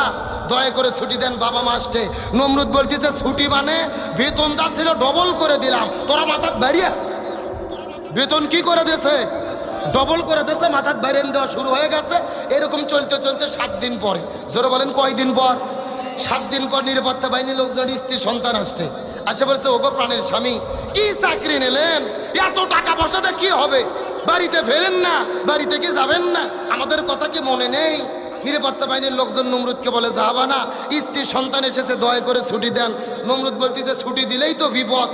দয়া করে ছুটি দেন, বাবা মা আসছে। নমরুদ বলতেছে ছুটি মানে বেতনটা ছিল ডবল করে দিলাম, তোরা মাথার বাড়িয়ে। বেতন কি করে দিয়েছে? ডবল করে দিয়েছে, মাথার বাইরে দেওয়া শুরু হয়ে গেছে। এরকম চলতে চলতে 7 দিন পরে, জোরে বলেন কয়দিন পর? 7 দিন পর নিরাপত্তা বাহিনীর লোকজন স্ত্রী সন্তান আসছে, আচ্ছা বলছে ওগো প্রাণের স্বামী কি চাকরি নিলেন? এত টাকা পয়সাতে কি হবে? বাড়িতে ফেরেন না, বাড়িতে কি যাবেন না? আমাদের কথা কি মনে নেই? নিরাপত্তা বাহিনীর লোকজন নমরুদকে বলে যাবা না, স্ত্রী সন্তান এসেছে, দয়া করে ছুটি দেন। নমরুদ বলতেছে ছুটি দিলেই তো বিপদ,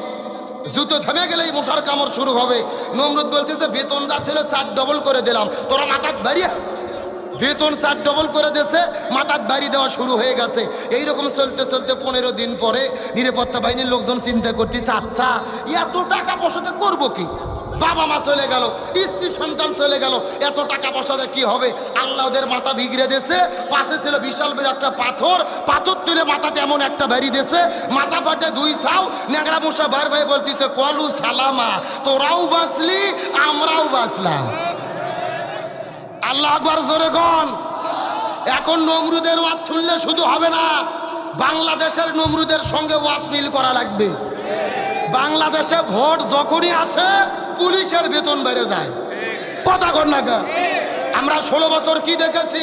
জুতো থেমে গেলেই মশার কামড় শুরু হবে। নমরুদ বলতেছে বেতন যা ছিল 4 ডবল করে দিলাম, তোরা মাথার বাড়িয়ে। বেতন 4 ডবল করে দিয়েছে, মাথার বাড়ি দেওয়া শুরু হয়ে গেছে। এইরকম চলতে চলতে 15 দিন পরে নিরাপত্তা বাহিনীর লোকজন চিন্তা করতেছে আচ্ছা এত টাকা পয়সাতে করবো কি? বাবা মা চলে গেল, স্ত্রী সন্তান চলে গেল, এত টাকা পয়সাতে কি হবে? আল্লাহ ওদের মাথা বিগড়ে দিয়েছে। পাশে ছিল বিশাল বড় একটা পাথর, পাথর তুলে মাথাতে এমন একটা বাড়ি দিয়েছে, মাথা ফাটে 2 ছাউ। ন্যাংরা মশা বার ভাই বলতেছে কলু সালামা, তোরাও বাঁচলি আমরাও বাঁচলাম। আল্লাহ আকবার জোরে কোন। এখন নমরুদের ওয়াজ শুনলে শুধু হবে না, বাংলাদেশের নমরুদের সঙ্গে ওয়াজ মিল করা লাগবে। বাংলাদেশে ভোট যখনই আসে পুলিশের বেতন বেড়ে যায়, কথা কর না। আমরা 16 বছর কি দেখেছি?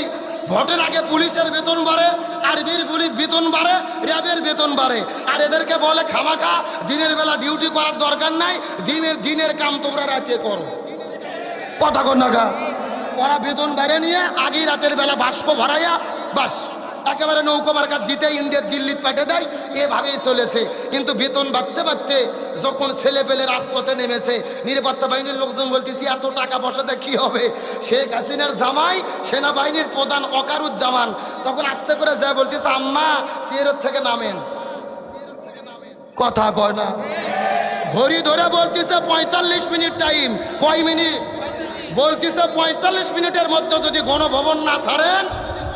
ভোটের আগে পুলিশের বেতন বাড়ে, আর্মির পুলিশ বেতন বাড়ে, র্যাবের বেতন বাড়ে। আর এদেরকে বলে খামাখা দিনের বেলা ডিউটি করার দরকার নাই, দিনের কাম তোমরা রাতে করো, কথা কর না। ওরা বেতন বেড়ে নিয়ে আগেই রাতের বেলা বাস্ক ভরাইয়া বাস একেবারে নৌকো মার্কাত জিতে ইন্ডিয়ার দিল্লি পাঠিয়ে দেয়, এভাবেই চলেছে। কিন্তু বেতন বাড়তে বাড়তে যখন ছেলে পেলে রাজপথে নেমেছে, নিরাপত্তা বাহিনীর লোকজন বলতেছি এত টাকা পয়সাতে কি হবে? শেখ হাসিনার জামাই সেনাবাহিনীর প্রধান ওয়াকারুজ্জামান তখন আস্তে করে যায় বলতেছে আম্মা চেয়ার থেকে নামেন, কথা কয় না। ঘড়ি ধরে বলতেছে 45 মিনিট টাইম। কয় মিনিট? বলতেছে 45 মিনিটের মধ্যে যদি গণভবন না ছাড়েন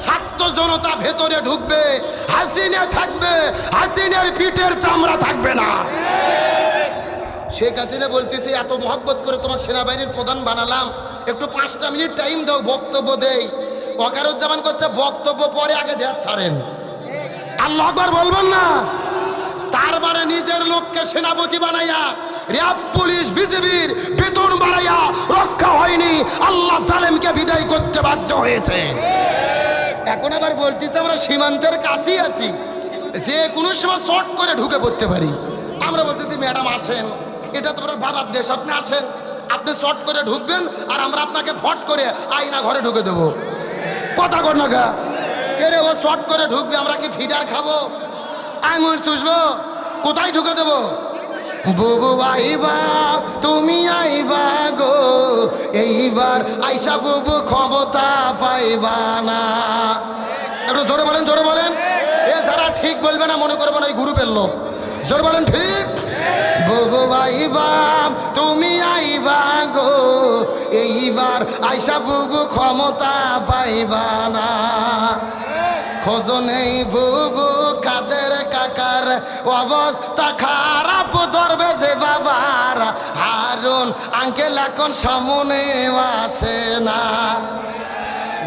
ছাত্র জনতা ভেতরে ঢুকবে, হাসিনা থাকবে, হাসিনার পিঠের চামড়া থাকবে না। শেখ হাসিনা বলতেছে এত মহব্বত করে তোমার সেনাবাহিনীর প্রধান বানালাম, একটু 5টা মিনিট টাইম দাও, বক্তব্য দেই। ওয়াকারুজ্জামান করছে বক্তব্য পরে, আগে দেয়া ছাড়েন। আল্লাহু আকবার বলবেন না? তার মানে নিজের লোককে সেনাপতি বানাইয়া র্যাব পুলিশ বিজিবির বেতন বাড়াইয়া রক্ষা হয়নি, আল্লাহ জালেমকে বিদায় করতে বাধ্য হয়েছে। এখন আবার বলতেছে আমরা সীমান্তের কাছেই আছি, যে কোনো সময় শর্ট করে ঢুকে পড়তে পারি। আমরা বলতেছি ম্যাডাম আসেন, এটা তো বাবার দেশ, আপনি আসেন, আপনি শর্ট করে ঢুকবেন আর আমরা আপনাকে ফট করে আয়না ঘরে ঢুকে দেবো, কথা কর না গা। ও শর্ট করে ঢুকবে, আমরা কি ফিডার খাবো? আঙুল চুষবো, কোথায় ঢুকে দেবো? বুবু আইবা তুমি আইবা গো, এইবার আইসা বুবু ক্ষমতা পাইবা না। একটু জোরে বলেন, জোরে বলেন। এ যারা ঠিক বলবে না মনে করবে না এই গ্রুপের লোক, জোরে বলেন ঠিক। বুবু আইবা তুমি আইবা গো, এইবার আইসা বুবু ক্ষমতা পাইবা না। খোঁজ নেই বুবু কাদের কাকার অবস্থা খারাপ, ধরবে সে বাবা আবার হারুন আঙ্কেল এখন সামনে আসে না।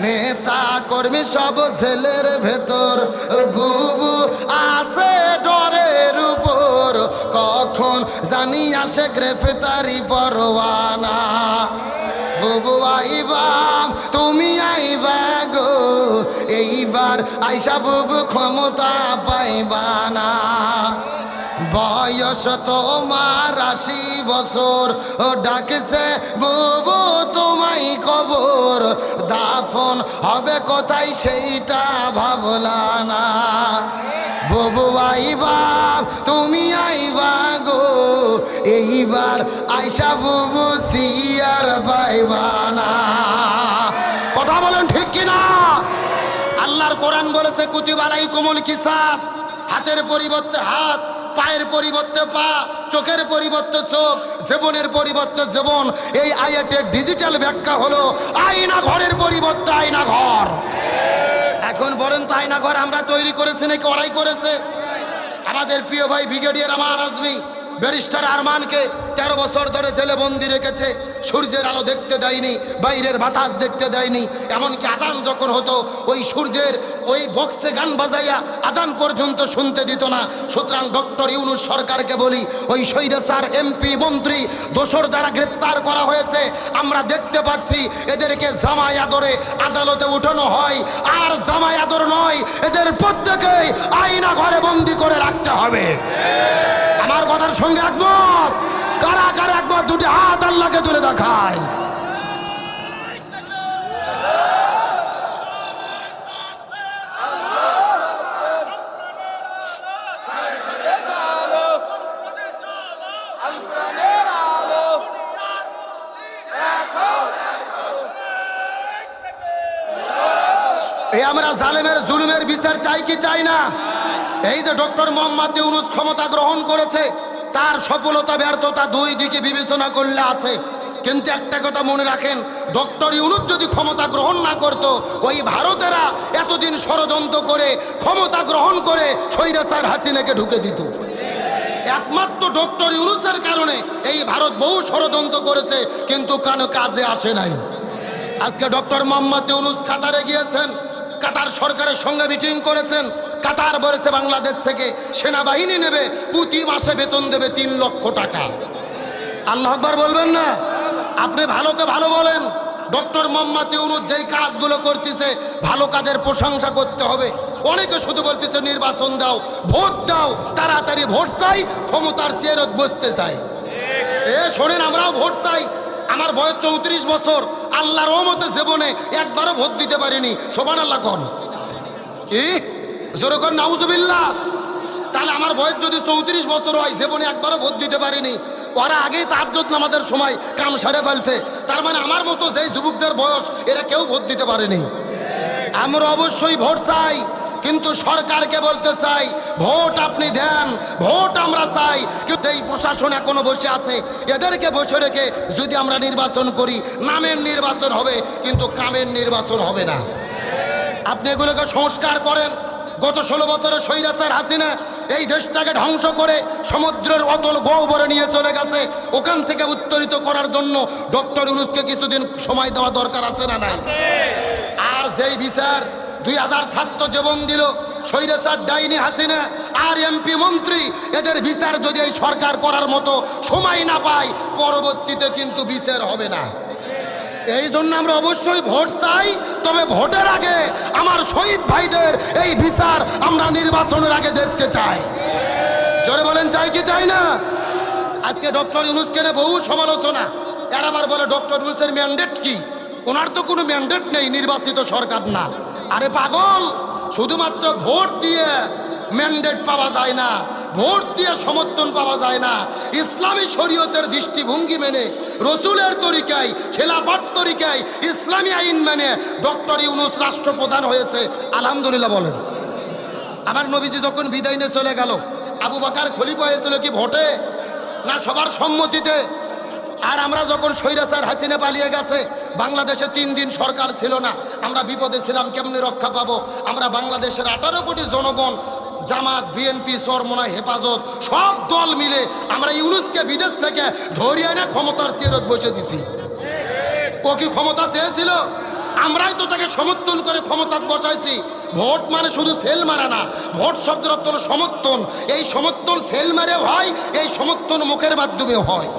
নেতা কর্মী সব ছেলের ভেতর বুবু আছে ডরের উপর, কখন জানি আসে গ্রেফতারি পরোয়ানা। বুবু আইবা তুমি আইবা গো, এইবার আইসা বুবু ক্ষমতা পাইবা না। বয়স তোমার 80 বছর, ও ডাকছে বুবু তোমায় কবর, দাফন হবে কোথায় সেইটা ভাবলা না। বুবু আইবা তুমি আইবা গো, এইবার আইসা বুবু সিয়ার পাইবা না। কথা বলেন ঠিক কিনা? আল্লাহর কোরআন বলেছে কুতিবা আলাইকুমুল কিসাস, হাতের পরিবর্তে হাত, পায়ের পরিবর্তে পা, চোখের পরিবর্তে চোখ, জীবনের পরিবর্তে জীবন। এই আয়াতের ডিজিটাল ব্যাখ্যা হলো আয়না ঘরের পরিবর্তে আয়না ঘর। এখন বলেন তো আয়না ঘর আমরা তৈরি করেছি নাকি ওরাই করেছে? আমাদের প্রিয় ভাই ব্রিগেডিয়ার আমান আজমি ব্যারিস্টার আরমানকে 13 বছর ধরে জেলে বন্দি রেখেছে। সূর্যের আলো দেখতে দেয়নি, বাইরের বাতাস দেখতে দেয়নি, এমনকি আজান যখন হতো ওই সূর্যের ওই বক্সে গান বাজাইয়া আজান পর্যন্ত শুনতে দিত না। সুতরাং ডক্টর ইউনূস সরকারকে বলি, ওই স্বৈরাচার এমপি মন্ত্রী দোসর যারা গ্রেপ্তার করা হয়েছে আমরা দেখতে পাচ্ছি, এদেরকে জামাই আদরে আদালতে উঠানো হয়। আর জামাই আদর নয়, এদের প্রত্যেকেই আয়না ঘরে বন্দি করে রাখতে হবে। আমার কথার সঙ্গে একমত? কারা কারা একমত? দুটি হাত আল্লাহকে তুলে দেখায়। এই আমরা জালেমের জুলুমের বিচার চাই কি চাই না? এই যে ডক্টর মোহাম্মদ ইউনূস ক্ষমতা গ্রহণ করেছে, তার সফলতা ব্যর্থতা দুই দিকে বিবেচনা করলে আছে। কিন্তু একটা কথা মনে রাখেন, ডক্টর ইউনূস যদি ক্ষমতা গ্রহণ না করত, ওই ভারতেরা এতদিন ষড়যন্ত্র করে ক্ষমতা গ্রহণ করে স্বৈরাচার হাসিনাকে ঢুকে দিত। একমাত্র ডক্টর ইউনূসের কারণে এই ভারত বহু ষড়যন্ত্র করেছে, কিন্তু কোনো কাজে আসে নাই। আজকে ডক্টর মোহাম্মদ ইউনূস কাতারে গিয়েছেন, কাতার সরকারের সঙ্গে মিটিং করেছেন। কাতার বলেছে বাংলাদেশ থেকে সেনাবাহিনী নেবে, প্রতি মাসে বেতন দেবে 3 লক্ষ টাকা। আল্লাহ আকবার বলবেন না? আপনি ভালোকে ভালো বলেন। ডক্টর মোহাম্মদ ইউনূস যেই কাজগুলো করতেছে, ভালো কাজের প্রশংসা করতে হবে। অনেকে শুধু বলতেছে নির্বাচন দাও, ভোট দাও, তাড়াতাড়ি ভোট চাই, ক্ষমতার চেয়ারত বসতে চাই। শোনেন, আমরাও ভোট চাই। আমার বয়স 34 বছর, আল্লাহর রহমতে জীবনে একবারও ভোট দিতে পারিনি। সুবহানাল্লাহ কোন কি জোরে কোন নাউজুবিল্লাহ। তাহলে আমার বয়স যদি 34 বছর হয়, জীবনে একবারও ভোট দিতে পারিনি। ওরা আগেই তাহাজ্জুদ নামাজের সময় কাম সারে ফেলছে। তার মানে আমার মতো যেই যুবকদের বয়স, এরা কেউ ভোট দিতে পারেনি। আমরা অবশ্যই ভোট চাই, কিন্তু সরকারকে বলতে চাই ভোট আপনি দেন, ভোট আমরা চাই। কিন্তু এই প্রশাসন এখনো বসে আছে, এদেরকে বসে রেখে যদি আমরা নির্বাচন করি, নামের নির্বাচন হবে কিন্তু কামের নির্বাচন হবে না। আপনি এগুলোকে সংস্কার করেন। গত 16 বছরের স্বৈরাচার হাসিনা এই দেশটাকে ধ্বংস করে সমুদ্রের অতল গহ্বরে নিয়ে চলে গেছে। ওখান থেকে উত্তরিত করার জন্য ডক্টর ইউনূসকে কিছুদিন সময় দেওয়া দরকার আছে না নাই? আর যেই বিচার 2000 ছাত্র জীবন দিল স্বৈরাচার ডাইনি হাসিনা আর এমপি মন্ত্রী, এদের বিচার যদি এই সরকার করার মতো সময় না পায়, পরবর্তীতে কিন্তু বিচার হবে না। এই জন্য আমরা অবশ্যই ভোট চাই, তবে ভোটের আগে আমার শহীদ ভাইদের এই বিচার আমরা নির্বাচনের আগে দেখতে চাই। জোরে বলেন, চাই কি চাই না? আজকে ডক্টর ইউনূসকে নিয়ে বহু সমালোচনা। এর আবার বলে ডক্টর ইউনূসের ম্যান্ডেট কি? ওনার তো কোনো ম্যান্ডেট নেই, নির্বাচিত সরকার না। আরে পাগল, শুধুমাত্র ভোট দিয়ে ম্যান্ডেট পাওয়া যায় না, ভোট দিয়ে সমর্থন পাওয়া যায় না। ইসলামী শরীয়তের দৃষ্টিভঙ্গি মেনে, রসুলের তরিকায়, খেলাফত তরিকায়, ইসলামী আইন মেনে ডক্টর ইউনূস রাষ্ট্রপ্রধান হয়েছে। আলহামদুলিল্লাহ বলেন। আমার নবীজি যখন বিদায় নিয়ে চলে গেল, আবু বকর খলিফা হয়েছিল কি ভোটে? না সবার সম্মতিতে? আর আমরা যখন স্বৈরাচার হাসিনা পালিয়ে গেছে, বাংলাদেশে 3 দিন সরকার ছিল না, আমরা বিপদে ছিলাম, কেমনে রক্ষা পাবো? আমরা বাংলাদেশের 18 কোটি জনগণ জামাত, বিএনপি, চরমোনাই, হেফাজত সব দল মিলে আমরা ইউনূসকে বিদেশ থেকে ধরিয়ে এনে ক্ষমতার চেয়ারত বসে দিছি। ও কি ক্ষমতা চেয়েছিল? আমরাই তো তাকে সমর্থন করে ক্ষমতা বসাইছি। ভোট মানে শুধু সেল মারা না, ভোট শব্দের অর্থ হলো সমর্থন। এই সমর্থন সেল মারে হয়, এই সমর্থন মুখের মাধ্যমে হয়।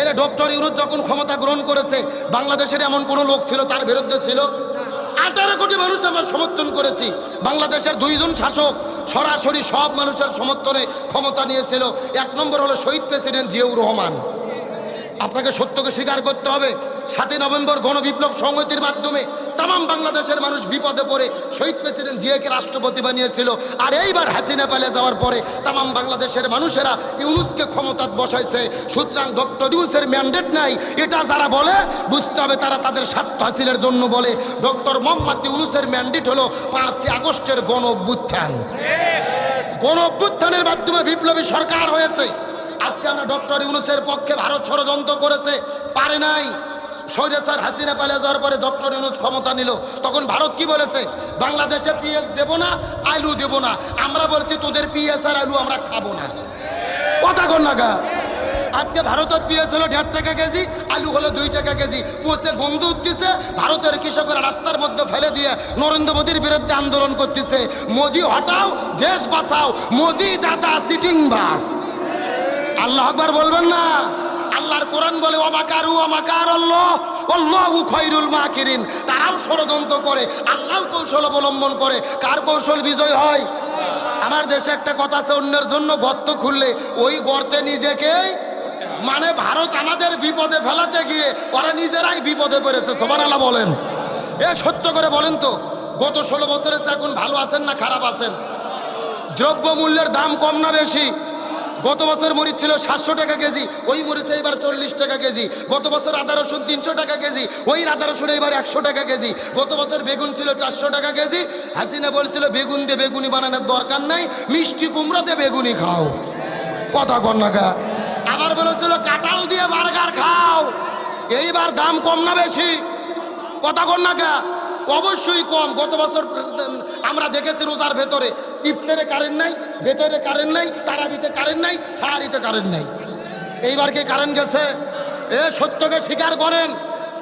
এর ডক্টর ইউনূস যখন ক্ষমতা গ্রহণ করেছে, বাংলাদেশের এমন কোনো লোক ছিল তার বিরুদ্ধে ছিল? 18 কোটি মানুষ আমরা সমর্থন করেছি। বাংলাদেশের 2 জন শাসক সরাসরি সব মানুষের সমর্থনে ক্ষমতা নিয়েছিল। 1 নম্বর হলো শহীদ প্রেসিডেন্ট জিয়াউর রহমান। আপনাকে সত্যকে স্বীকার করতে হবে, 7ই নভেম্বর গণবিপ্লব সংহতির মাধ্যমে তাম বাংলাদেশের মানুষ বিপদে পড়ে শহীদ প্রেসিডেন্ট জিয়াকে রাষ্ট্রপতি বানিয়েছিল। আর এইবার হাসিনা পালিয়ে যাওয়ার পরে তাম বাংলাদেশের মানুষেরা ইউনূসকে ক্ষমতায় বসাইছে। সুতরাং ডক্টর ইউনূসের ম্যান্ডেট নাই, এটা যারা বলে বুঝতে হবে তারা তাদের স্বার্থ হাসিলের জন্য বলে। ডক্টর মোহাম্মদ ইউনূসের ম্যান্ডেট হলো 5ই আগস্টের গণ অভ্যুত্থান। গণ অভ্যুত্থানের মাধ্যমে বিপ্লবী সরকার হয়েছে। আজকে আমরা ডক্টর ইউনূসের পক্ষে ভারত ষড়যন্ত্র করেছে, পারে নাই। স্বৈরাচার হাসিনা পালিয়ে যাওয়ার পরে ডক্টর ইউনূস ক্ষমতা নিল, তখন ভারত কি বলেছে? বাংলাদেশে পিএস দেব না, আলু দেব না। আমরা বলছি তোদের পিএস আর আলু আমরা খাবো না। কথা কন না গা। আজকে ভারতের পিএস হলো 1.5 টাকা কেজি, আলু হলো 2 টাকা কেজি। পচে গন্ধ উঠতেছে, ভারতের কৃষকেরা রাস্তার মধ্যে ফেলে দিয়ে নরেন্দ্র মোদীর বিরুদ্ধে আন্দোলন করতেছে। মোদি হটাও, দেশ বাঁচাও, মোদি দাদা সিটিং বাস। আল্লাহ আকবার বলবেন না? আল্লাহর কোরআন বলে ওয়ামাকারু ওয়ামাকার আল্লাহ আল্লাহু খায়রুল মাকিরিন। তারাও ষড়যন্ত্র করে, আল্লাহ কৌশল অবলম্বন করে। কার কৌশল বিজয় হয়? আমার দেশে একটা কথা আছে, অন্যের জন্য গর্ত খুললে ওই গর্তে নিজেকেই, মানে ভারত আমাদের বিপদে ফেলাতে গিয়ে ওরা নিজেরাই বিপদে পড়েছে। সুবহানাল্লাহ বলেন। এ সত্য করে বলেন তো, গত 16 বছরে এখন ভালো আছেন না খারাপ আছেন? দ্রব্য মূল্যের দাম কম না বেশি? গত বছর মরিচ ছিল 700 টাকা কেজি, ওই মরিচে এবার 40 টাকা কেজি। গত বছর আদা রসুন 300 টাকা কেজি, ওই আদা রসুন এবার 100 টাকা কেজি। গত বছর বেগুন ছিল 400 টাকা কেজি। হাসিনা বলছিল বেগুন দিয়ে বেগুনি বানানোর দরকার নাই, মিষ্টি কুমড়া দিয়ে বেগুনি খাও। কথা কন না গা। আবার বলেছিল কাঁঠাল দিয়ে বার্গার খাও। এইবার দাম কম না বেশি? কথা কন না গা। অবশ্যই কম। গত বছর আমরা দেখেছি রোজার ভেতরে ইফতারে কারেন্ট নাই, ভেতরে কারেন্ট নাই, তারাবিতে কারেন্ট নাই, সাহারিতে কারেন্ট নাই। এইবার কি কারেন্ট গেছে? এ সত্যকে স্বীকার করেন,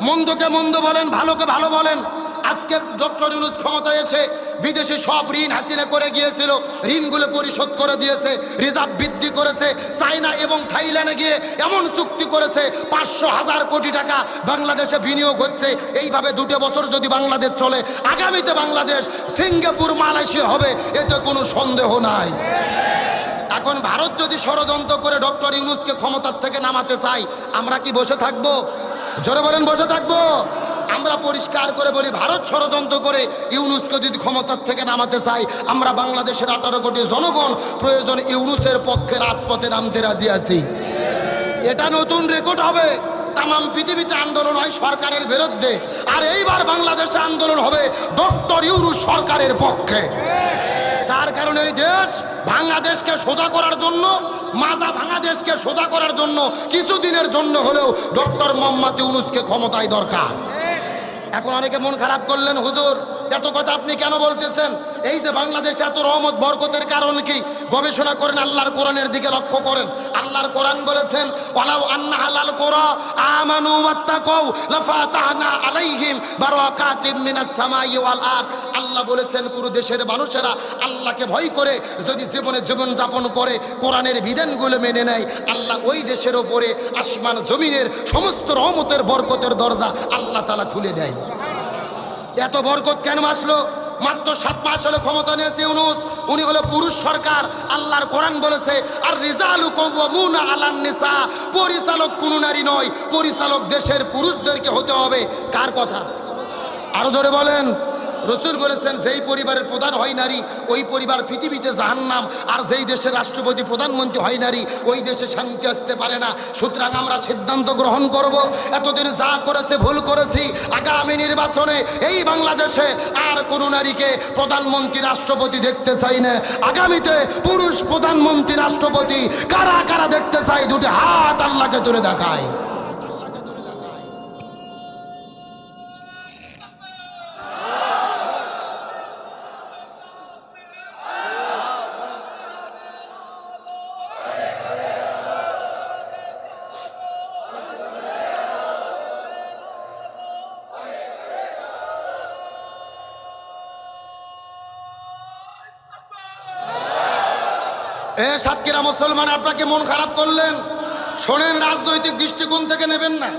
মন্দকে মন্দ বলেন, ভালোকে ভালো বলেন। আজকে ডক্টর ইউনূস ক্ষমতায় এসে বিদেশে সব ঋণ হাসিনা করে গিয়েছিল, ঋণগুলো পরিশোধ করে দিয়েছে, রিজার্ভ বৃদ্ধি করেছে। চায়না এবং থাইল্যান্ডে গিয়ে এমন চুক্তি করেছে 500,000 কোটি টাকা বাংলাদেশে বিনিয়োগ হচ্ছে। এইভাবে 2 বছর যদি বাংলাদেশ চলে, আগামীতে বাংলাদেশ সিঙ্গাপুর মালয়েশিয়া হবে, এতে কোনো সন্দেহ নাই। এখন ভারত যদি ষড়যন্ত্র করে ডক্টর ইউনূসকে ক্ষমতার থেকে নামাতে চাই, আমরা কি বসে থাকবো? জোরে বলেন, বসে থাকবো? আমরা পরিষ্কার করে বলি, ভারত ষড়যন্ত্র করে ইউনূসকে যদি ক্ষমতার থেকে নামাতে চাই, আমরা বাংলাদেশের 18 কোটি জনগণ প্রয়োজন ইউনূসের পক্ষে রাজপথে নামতে রাজি আছি। এটা নতুন রেকর্ড হবে। তাম পৃথিবীতে আন্দোলন হয় সরকারের বিরুদ্ধে, আর এইবার বাংলাদেশে আন্দোলন হবে ডক্টর ইউনূস সরকারের পক্ষে। তার কারণে এই দেশ ভাঙা দেশকে সোজা করার জন্য, মাজা ভাঙা দেশকে সোজা করার জন্য কিছুদিনের জন্য হলেও ডক্টর মোহাম্মদ ইউনূসকে ক্ষমতায় দরকার। এখন অনেকে মন খারাপ করলেন, হুজুর এত কথা আপনি কেন বলতেছেন? এই যে বাংলাদেশে এত রহমত বরকতের কারণ কি? গবেষণা করেন, আল্লাহর কোরআনের দিকে লক্ষ্য করেন। আল্লাহর কোরআন বলেছেন ওয়ালাউ আন্না আলাল কুরা আমানু ওয়াত্তাকাউ লাফাতাহনা আলাইহিম বারাকাতিম মিনাস সামাই ওয়াল আরদ। আল্লাহ বলেছেন পুরো দেশের মানুষেরা আল্লাহকে ভয় করে যদি জীবন যাপন করে, কোরআনের বিধানগুলো মেনে নেয়, আল্লাহ ওই দেশের ওপরে আসমান জমিনের সমস্ত রহমতের বরকতের দরজা আল্লাহ তাআলা খুলে দেয়। এত বরকত কেন আসলো? মাত্র 7 মাস হলো ক্ষমতা নিয়েছে ইউনূস। উনি হলো পুরুষ সরকার। আল্লাহর কোরআন বলেছে আর রিজালু কাওয়ামুনা আলান নিসা, পরিচালক কোনো নারী নয়, পরিচালক দেশের পুরুষদেরকে হতে হবে। কার কথা? আরো জোরে বলেন। রসুল বলেছেন যেই পরিবারের প্রধান হয় নারী, ওই পরিবার পৃথিবীতে জাহান্নাম। আর যেই দেশের রাষ্ট্রপতি প্রধানমন্ত্রী হয় নারী, ওই দেশে শান্তি আসতে পারে না। সুতরাং আমরা সিদ্ধান্ত গ্রহণ করব, এতদিন যা করেছে ভুল করেছি, আগামী নির্বাচনে এই বাংলাদেশে আর কোনো নারীকে প্রধানমন্ত্রী রাষ্ট্রপতি দেখতে চাই না। আগামীতে পুরুষ প্রধানমন্ত্রী রাষ্ট্রপতি কারা কারা দেখতে চাই, দুটো হাত আল্লাহকে তুলে দেখায়। সাতক্ষীরা মুসলমান, আপনাকে মন খারাপ করলেন, শোনেন, রাজনৈতিক দৃষ্টিকোণ থেকে নেবেন না।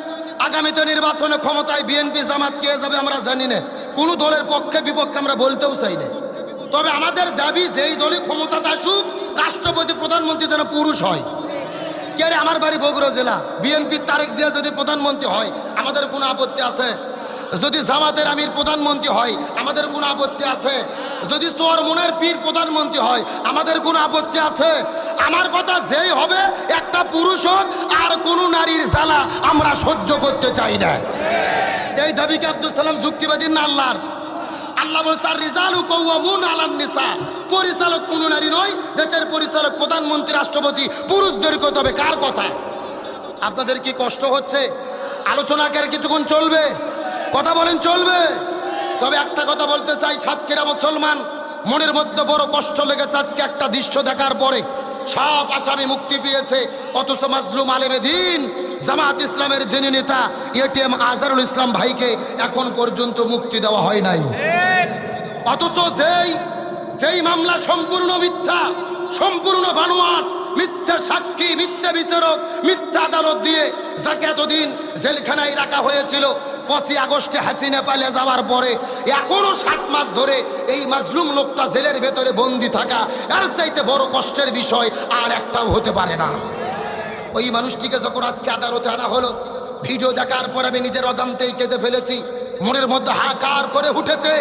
আগামীতে নির্বাচনে ক্ষমতায় বিএনপি জামাত কে যাবে আমরা জানি না, কোনো দলের পক্ষে বিপক্ষে আমরা বলতেও চাই না। তবে আমাদের দাবি যেই দলই ক্ষমতাতে আসুক, রাষ্ট্রপতি প্রধানমন্ত্রী যেন পুরুষ হয়। কে রে, আমার বাড়ি বগুড়া জেলা, বিএনপির তারেক জিয়া যদি প্রধানমন্ত্রী হয় আমাদের কোনো আপত্তি আছে? যদি জামাতের আমির প্রধানমন্ত্রী হয় আমাদের কোনো আপত্তি আছে? যদি চরমনের পীর প্রধানমন্ত্রী হয় আমাদের কোনো আপত্তি আছে? আমার কথা, যেই হবে একটা পুরুষ হোক, আর কোনো নারীর জ্বালা আমরা সহ্য করতে চাই না। এই দাবিকে আব্দুল সালাম যুক্তিবাদী না আল্লাহর? আল্লাহ বলছে রিজালু কাওয়ামুন আলান নিসা, পরিচালক কোনো নারী নয়, দেশের পরিচালক প্রধানমন্ত্রী রাষ্ট্রপতি পুরুষদেরকে তবে কার কথা? আপনাদের কি কষ্ট হচ্ছে? আলোচনা কে কিছুক্ষণ চলবে? কথা বলেন, চলবে? তবে একটা কথা বলতে চাই, সাতক্ষীরা মুসলমান, মনের মধ্যে বড় কষ্ট লেগেছে আজকে একটা দৃশ্য দেখার পরে। সব আসামি মুক্তি পেয়েছে, অথচ মাজলুম আলেমে দ্বীন জামাত ইসলামের যিনি নেতা এটিএম আজহারুল ইসলাম ভাইকে এখন পর্যন্ত মুক্তি দেওয়া হয় নাই। অথচ যেই মামলা সম্পূর্ণ মিথ্যা, সম্পূর্ণ বানোয়াট, মিথ্যা সাক্ষী, মিথ্যা বিচারক, মিথ্যা আদালত দিয়ে যাকে এতদিন জেলখানায় রাখা হয়েছিল, 25 আগস্টে হাসিনা পালিয়ে যাওয়ার পরে এখনো 7 মাস ধরে এই মাজলুম লোকটা জেলের ভেতরে বন্দি থাকা, এর চাইতে বড় কষ্টের বিষয় আর একটাও হতে পারে না। ওই মানুষটিকে যখন আজকে আদালতে আনা হলো, ভিডিও দেখার পর আমি নিজের অজান্তেই কেঁদে ফেলেছি। মনের মধ্যে হাহাকার করে উঠেছে,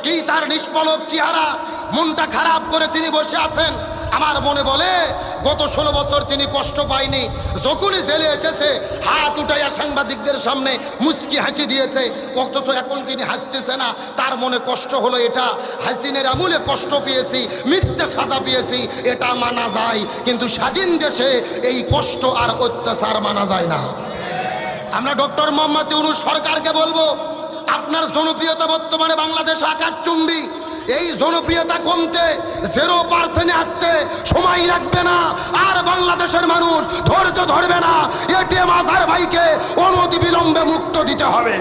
কি তার নিষ্পলক চেহারা, মনটা খারাপ করে তিনি বসে আছেন। আমার মনে বলে গত 16 বছর তিনি কষ্ট পায়নি, যখনই জেলে এসেছে হাত উঠাইয়া সাংবাদিকদের সামনে মুচকি হাসি দিয়েছে, অথচ এখন তিনি হাসতেছে না। তার মনে কষ্ট হলো, এটা হাসিনের আমলে কষ্ট পেয়েছি, মিথ্যা সাজা পেয়েছি, এটা মানা যায়, কিন্তু স্বাধীন দেশে এই কষ্ট আর অত্যাচার মানা যায় না। আমরা ডক্টর মোহাম্মদ ইউনূস সরকারকে বলবো, আপনার জনপ্রিয়তা বর্তমানে বাংলাদেশ আকাশচুম্বী, এই জনপ্রিয়তা কমতে 0% আসতে সময় লাগবে না। আর বাংলাদেশের মানুষ ধৈর্য ধরবে না, এটিএম আজহার ভাইকে অনতিবিলম্বে মুক্ত দিতে হবে।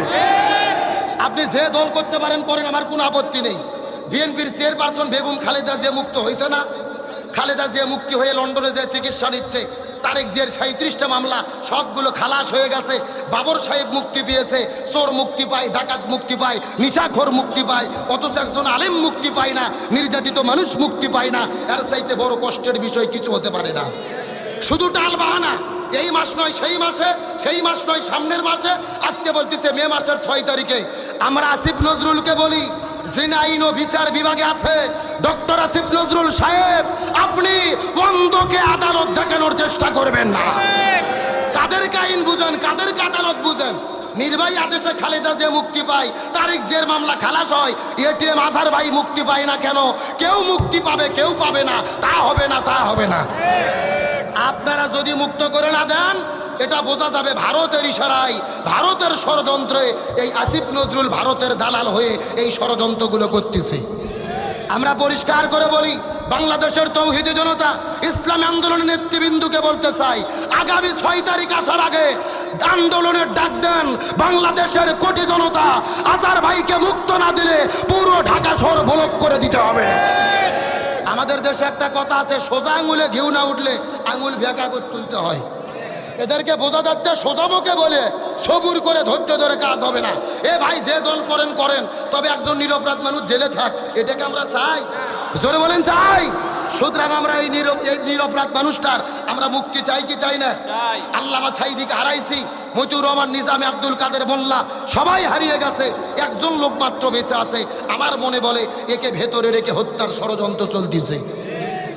আপনি যে দল করতে পারেন করেন, আমার কোনো আপত্তি নেই। বিএনপির চেয়ারপারসন বেগম খালেদা জিয়া মুক্ত হয়েছে না? খালেদা জিয়া মুক্তি হয়ে লন্ডনে যে চিকিৎসা নিচ্ছে, তারেক জিয়ার 37টা মামলা সবগুলো খালাস হয়ে গেছে। বাবর সাহেব মুক্তি পেয়েছে, চোর মুক্তি পায়, ডাকাত মুক্তি পায়, নিশাখোর মুক্তি পায়, অথচ একজন আলেম মুক্তি পায় না, নির্যাতিত মানুষ মুক্তি পায় না। এর চাইতে বড় কষ্টের বিষয় কিছু হতে পারে না। শুধু টাল বাহানা, এই মাস নয় সেই মাসে, সেই মাস নয় সামনের মাসে। আজকে বলতেছে মে মাসের 6 তারিখে। আমরা আসিফ নজরুলকে বলি, যিনি আইন ও বিচার বিভাগে আছে, ডক্টর আসিফ নজরুল সাহেব, আপনি অন্ধকে আদালত দেখানোর চেষ্টা করবেন না। কাদেরকে আইন বুঝেন, কাদেরকে আদালত বুঝেন? নির্বাহী আদেশে খালেদা জিয়া মুক্তি পায়, তারেক জিয়ার মামলা খালাস হয়, এটিএম আজহার ভাই মুক্তি পায় না কেন? কেউ মুক্তি পাবে, কেউ পাবে না, তা হবে না, তা হবে না। আপনারা যদি মুক্ত করে না দেন, এটা বোঝা যাবে ভারতের ইশারায়, ভারতের ষড়যন্ত্রে এই আসিফ নজরুল ভারতের দালাল হয়ে এই ষড়যন্ত্রগুলো করতেছে। আমরা পরিষ্কার করে বলি, বাংলাদেশের তৌহিদি জনতা, ইসলামী আন্দোলনের নেতৃবৃন্দকে বলতে চাই, আগামী 6 তারিখ আসার আগে আন্দোলনের ডাক দেন। বাংলাদেশের কোটি জনতা আজহার ভাইকে মুক্ত না দিলে পুরো ঢাকা শহর ব্লক করে দিতে হবে। আমাদের দেশে একটা কথা আছে, সোজা আঙুলে ঘিউ না উঠলে আঙুল ভেঁকা করে তুলতে হয়। এদেরকে বোঝা যাচ্ছে সোজামুখে বলে সবুর করে ধৈর্য ধরে কাজ হবে না। এ ভাই যে দল করেন করেন, তবে একজন নিরপরাধ মানুষ জেলে থাক, এটাকে আমরা চাই? জোরে বলেন চাই? সুতরাং আমরা এই নিরপরাধ মানুষটার আমরা মুক্তি চাই কি চাই না? আল্লামা সাঈদীকে হারাইছি, মতিউর রহমান নিজামী, আব্দুল কাদের মোল্লা সবাই হারিয়ে গেছে, একজন লোক মাত্র বেঁচে আছে। আমার মনে বলে একে ভেতরে রেখে হত্যার ষড়যন্ত্র চলতেছে।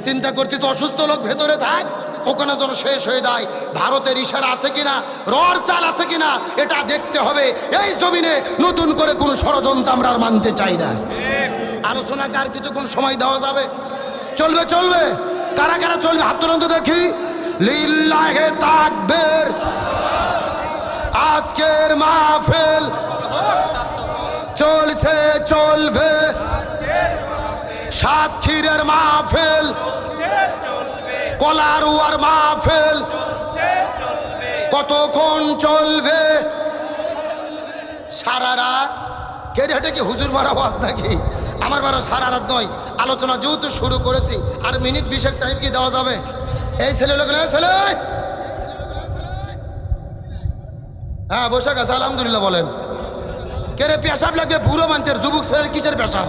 চিন্তা করতে তো অসুস্থ লোক ভেতরে থাক, ওখানে যেন শেষ হয়ে যায়। ভারতের ইশারা আছে কিনা, রর চাল আছে কিনা, এটা দেখতে হবে। এই জমিনে নতুন করে কোনো ষড়যন্ত্র আমরা আর মানতে চাই না। আলোচনা কার কিছুক্ষণ সময় দেওয়া যাবে? চলবে চলবে, কারা কারা চলবে হাত তুলুন তো দেখি। লিল্লাহে তাকবীর, আজকের মাহফিল চলছে চলবে, সাতক্ষীরার মাহফিল, কলারুয়ার মাহফিল কতক্ষণ চলবে? সারা রাত। কেড়ে হেঁটে কি হুজুর মারা ওয়াজ নাকি? আমার বারা সারা রাত নয়, আলোচনা যেহেতু শুরু করেছি আর মিনিট 20 টাইম কি দেওয়া যাবে? এই ছেলে লোক ছেলে, হ্যাঁ বসে গেছে আলহামদুলিল্লাহ। বলেন কে রে পেশাব লাগবে? বুড়ো মানুষের, যুবক ছেলের কিসের পেশাব?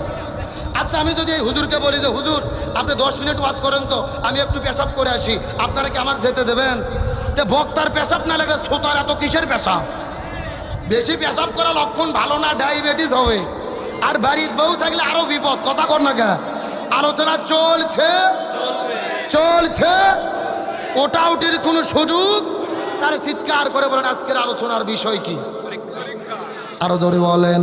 আচ্ছা আমি যদি এই হুজুরকে বলি যে হুজুর আপনি 10 মিনিট ওয়াজ করেন তো, আমি একটু পেশাব করে আসি, আপনারা কি আমাকে যেতে দেবেন? তে বক্তার পেশাব না লাগলে শ্রোতার এত কিসের পেশাব? বেশি পেশাব করা লক্ষণ ভালো না, ডায়াবেটিস হবে। আর বাড়ির বউ থাকলে আরো বিপদ। কথা কর না কে? আলোচনা চলছে চলছে, ওটা উঠির কোনো সুযোগ। তার চিৎকার করে বলেন আজকের আলোচনার বিষয় কি? আরো জোরে বলেন।